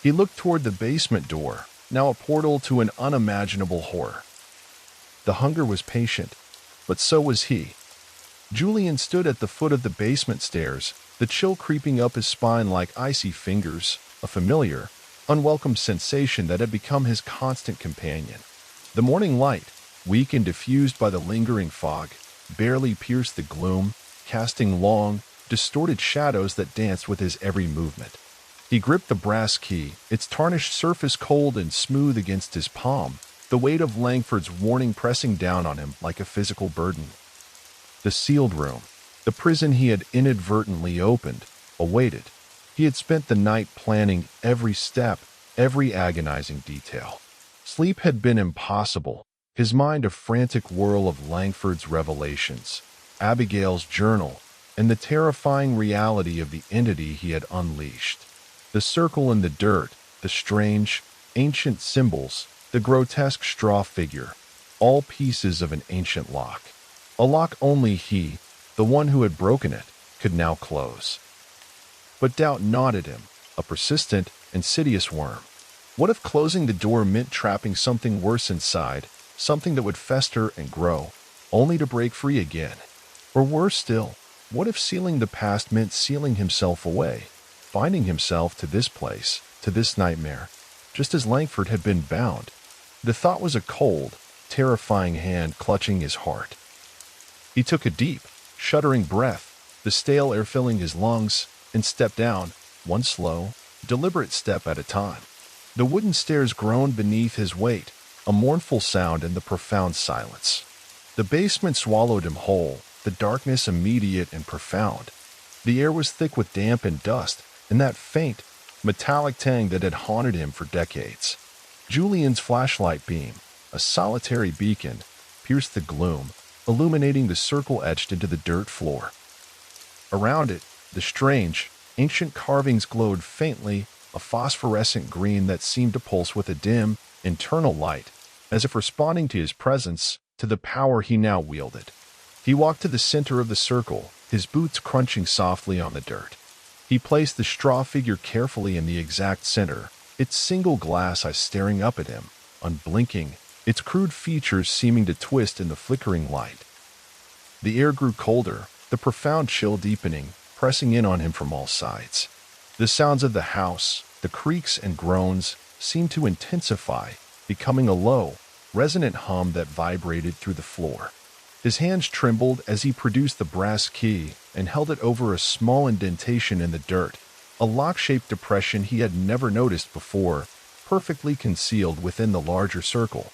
He looked toward the basement door, now a portal to an unimaginable horror. The hunger was patient, but so was he. Julian stood at the foot of the basement stairs, the chill creeping up his spine like icy fingers, a familiar, unwelcome sensation that had become his constant companion. The morning light, weak and diffused by the lingering fog, barely pierced the gloom, casting long, distorted shadows that danced with his every movement. He gripped the brass key, its tarnished surface cold and smooth against his palm, the weight of Langford's warning pressing down on him like a physical burden. The sealed room, the prison he had inadvertently opened, awaited. He had spent the night planning every step, every agonizing detail. Sleep had been impossible, his mind a frantic whirl of Langford's revelations, Abigail's journal, and the terrifying reality of the entity he had unleashed. The circle in the dirt, the strange, ancient symbols, the grotesque straw figure, all pieces of an ancient lock. A lock only he, the one who had broken it, could now close. But doubt gnawed at him, a persistent, insidious worm. What if closing the door meant trapping something worse inside, something that would fester and grow, only to break free again? Or worse still, what if sealing the past meant sealing himself away, finding himself to this place, to this nightmare, just as Langford had been bound? The thought was a cold, terrifying hand clutching his heart. He took a deep, shuddering breath, the stale air filling his lungs, and stepped down, one slow, deliberate step at a time. The wooden stairs groaned beneath his weight, a mournful sound in the profound silence. The basement swallowed him whole, the darkness immediate and profound. The air was thick with damp and dust, and that faint, metallic tang that had haunted him for decades. Julian's flashlight beam, a solitary beacon, pierced the gloom, illuminating the circle etched into the dirt floor. Around it, the strange, ancient carvings glowed faintly, a phosphorescent green that seemed to pulse with a dim, internal light, as if responding to his presence, to the power he now wielded. He walked to the center of the circle, his boots crunching softly on the dirt. He placed the straw figure carefully in the exact center, its single glass eye staring up at him, unblinking, its crude features seeming to twist in the flickering light. The air grew colder, the profound chill deepening, pressing in on him from all sides. The sounds of the house, the creaks and groans, seemed to intensify, becoming a low, resonant hum that vibrated through the floor. His hands trembled as he produced the brass key and held it over a small indentation in the dirt, a lock-shaped depression he had never noticed before, perfectly concealed within the larger circle.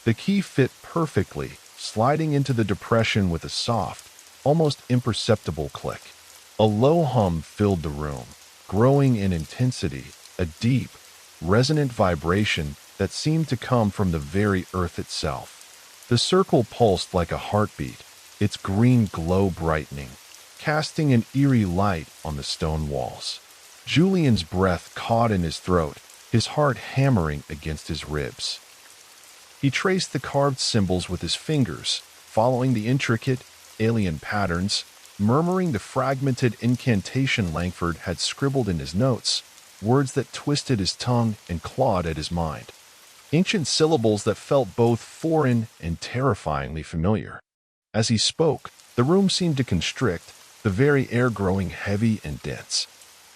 The key fit perfectly, sliding into the depression with a soft, almost imperceptible click. A low hum filled the room, growing in intensity, a deep, resonant vibration that seemed to come from the very earth itself. The circle pulsed like a heartbeat, its green glow brightening, casting an eerie light on the stone walls. Julian's breath caught in his throat, his heart hammering against his ribs. He traced the carved symbols with his fingers, following the intricate, alien patterns, murmuring the fragmented incantation Langford had scribbled in his notes, words that twisted his tongue and clawed at his mind. Ancient syllables that felt both foreign and terrifyingly familiar. As he spoke, the room seemed to constrict, the very air growing heavy and dense.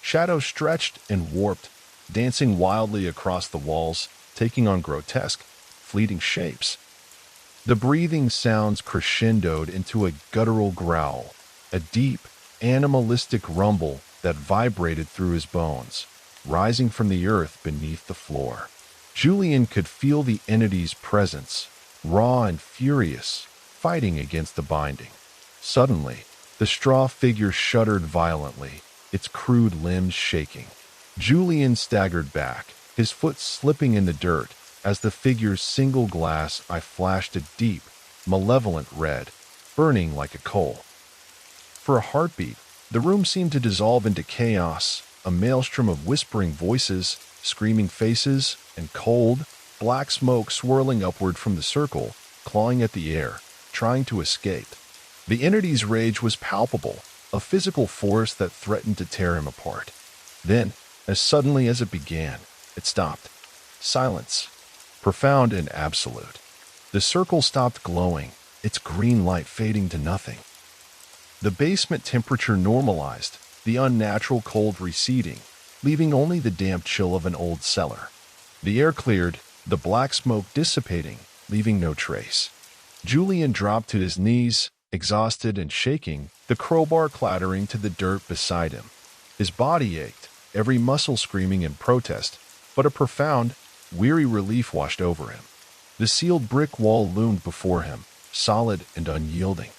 Shadows stretched and warped, dancing wildly across the walls, taking on grotesque, fleeting shapes. The breathing sounds crescendoed into a guttural growl, a deep, animalistic rumble that vibrated through his bones, rising from the earth beneath the floor. Julian could feel the entity's presence, raw and furious, fighting against the binding. Suddenly, the straw figure shuddered violently, its crude limbs shaking. Julian staggered back, his foot slipping in the dirt as the figure's single glass eye flashed a deep, malevolent red, burning like a coal. For a heartbeat, the room seemed to dissolve into chaos, a maelstrom of whispering voices, screaming faces, and cold, black smoke swirling upward from the circle, clawing at the air, trying to escape. The entity's rage was palpable, a physical force that threatened to tear him apart. Then, as suddenly as it began, it stopped. Silence, profound and absolute. The circle stopped glowing, its green light fading to nothing. The basement temperature normalized, the unnatural cold receding, leaving only the damp chill of an old cellar. The air cleared, the black smoke dissipating, leaving no trace. Julian dropped to his knees, exhausted and shaking, the crowbar clattering to the dirt beside him. His body ached, every muscle screaming in protest, but a profound, weary relief washed over him. The sealed brick wall loomed before him, solid and unyielding.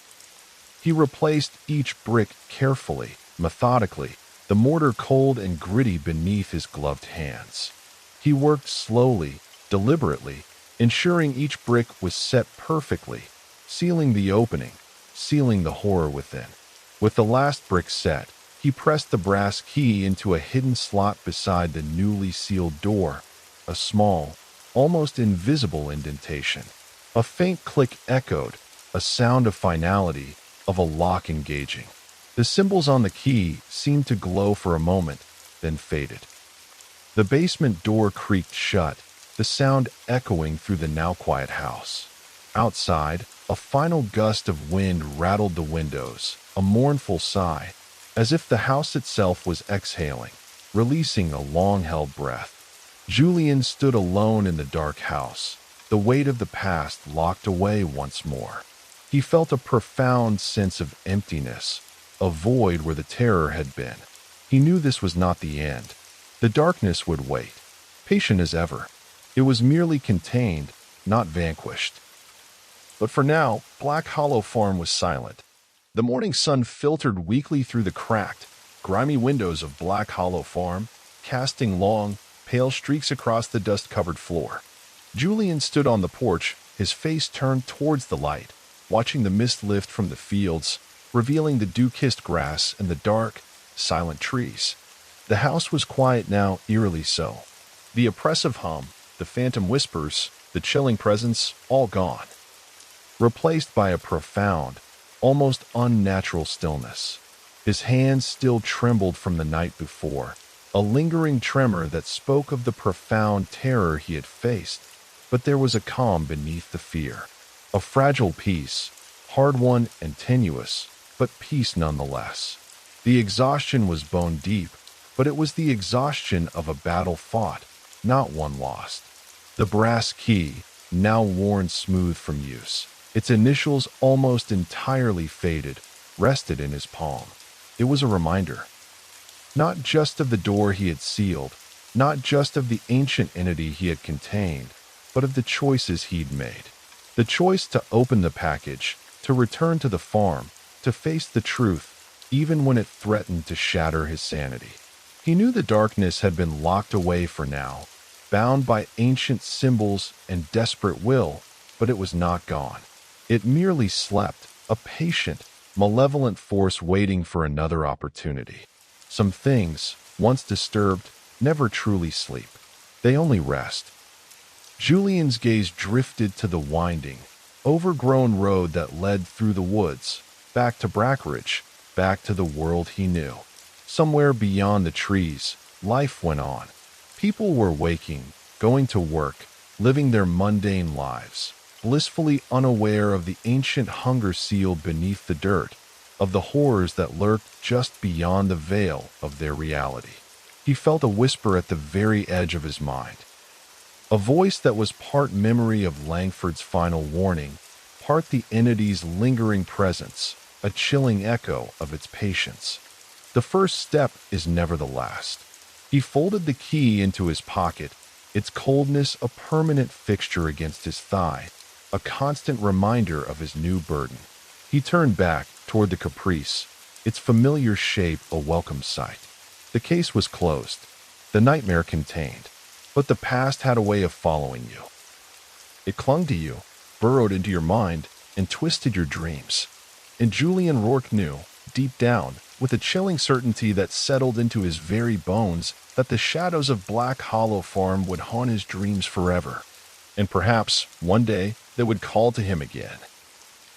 He replaced each brick carefully, methodically, the mortar cold and gritty beneath his gloved hands. He worked slowly, deliberately, ensuring each brick was set perfectly, sealing the opening, sealing the horror within. With the last brick set, he pressed the brass key into a hidden slot beside the newly sealed door, a small, almost invisible indentation. A faint click echoed, a sound of finality, of a lock engaging. The symbols on the key seemed to glow for a moment, then faded. The basement door creaked shut, the sound echoing through the now quiet house. Outside, a final gust of wind rattled the windows, a mournful sigh, as if the house itself was exhaling, releasing a long-held breath. Julian stood alone in the dark house, the weight of the past locked away once more. He felt a profound sense of emptiness, a void where the terror had been. He knew this was not the end. The darkness would wait, patient as ever. It was merely contained, not vanquished. But for now, Black Hollow Farm was silent. The morning sun filtered weakly through the cracked, grimy windows of Black Hollow Farm, casting long, pale streaks across the dust-covered floor. Julian stood on the porch, his face turned towards the light, watching the mist lift from the fields, revealing the dew-kissed grass and the dark, silent trees. The house was quiet now, eerily so. The oppressive hum, the phantom whispers, the chilling presence, all gone. Replaced by a profound, almost unnatural stillness. His hands still trembled from the night before, a lingering tremor that spoke of the profound terror he had faced. But there was a calm beneath the fear. A fragile peace, hard-won and tenuous, but peace nonetheless. The exhaustion was bone deep, but it was the exhaustion of a battle fought, not one lost. The brass key, now worn smooth from use, its initials almost entirely faded, rested in his palm. It was a reminder. Not just of the door he had sealed, not just of the ancient entity he had contained, but of the choices he'd made. The choice to open the package, to return to the farm, to face the truth, even when it threatened to shatter his sanity. He knew the darkness had been locked away for now, bound by ancient symbols and desperate will, but it was not gone. It merely slept, a patient, malevolent force waiting for another opportunity. Some things, once disturbed, never truly sleep. They only rest. Julian's gaze drifted to the winding, overgrown road that led through the woods, back to Brackridge, back to the world he knew. Somewhere beyond the trees, life went on. People were waking, going to work, living their mundane lives, blissfully unaware of the ancient hunger sealed beneath the dirt, of the horrors that lurked just beyond the veil of their reality. He felt a whisper at the very edge of his mind. A voice that was part memory of Langford's final warning, part the entity's lingering presence, a chilling echo of its patience. The first step is never the last. He folded the key into his pocket, its coldness a permanent fixture against his thigh, a constant reminder of his new burden. He turned back toward the caprice, its familiar shape a welcome sight. The case was closed, the nightmare contained, but the past had a way of following you. It clung to you, burrowed into your mind, and twisted your dreams. And Julian Roarke knew, deep down, with a chilling certainty that settled into his very bones, that the shadows of Black Hollow Farm would haunt his dreams forever. And perhaps, one day, they would call to him again.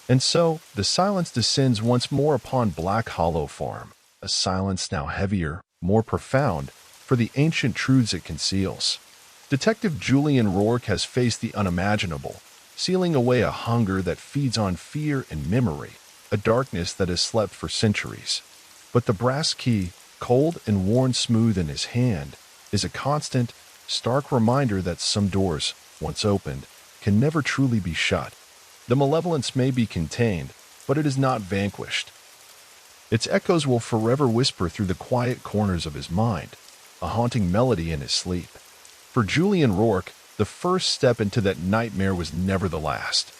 And so, the silence descends once more upon Black Hollow Farm, a silence now heavier, more profound, for the ancient truths it conceals. Detective Julian Roarke has faced the unimaginable, sealing away a hunger that feeds on fear and memory, a darkness that has slept for centuries. But the brass key, cold and worn smooth in his hand, is a constant, stark reminder that some doors, once opened, can never truly be shut. The malevolence may be contained, but it is not vanquished. Its echoes will forever whisper through the quiet corners of his mind, a haunting melody in his sleep. For Julian Roarke, the first step into that nightmare was never the last.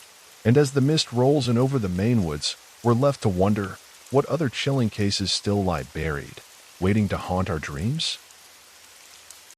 And as the mist rolls in over the Maine woods, we're left to wonder what other chilling cases still lie buried, waiting to haunt our dreams?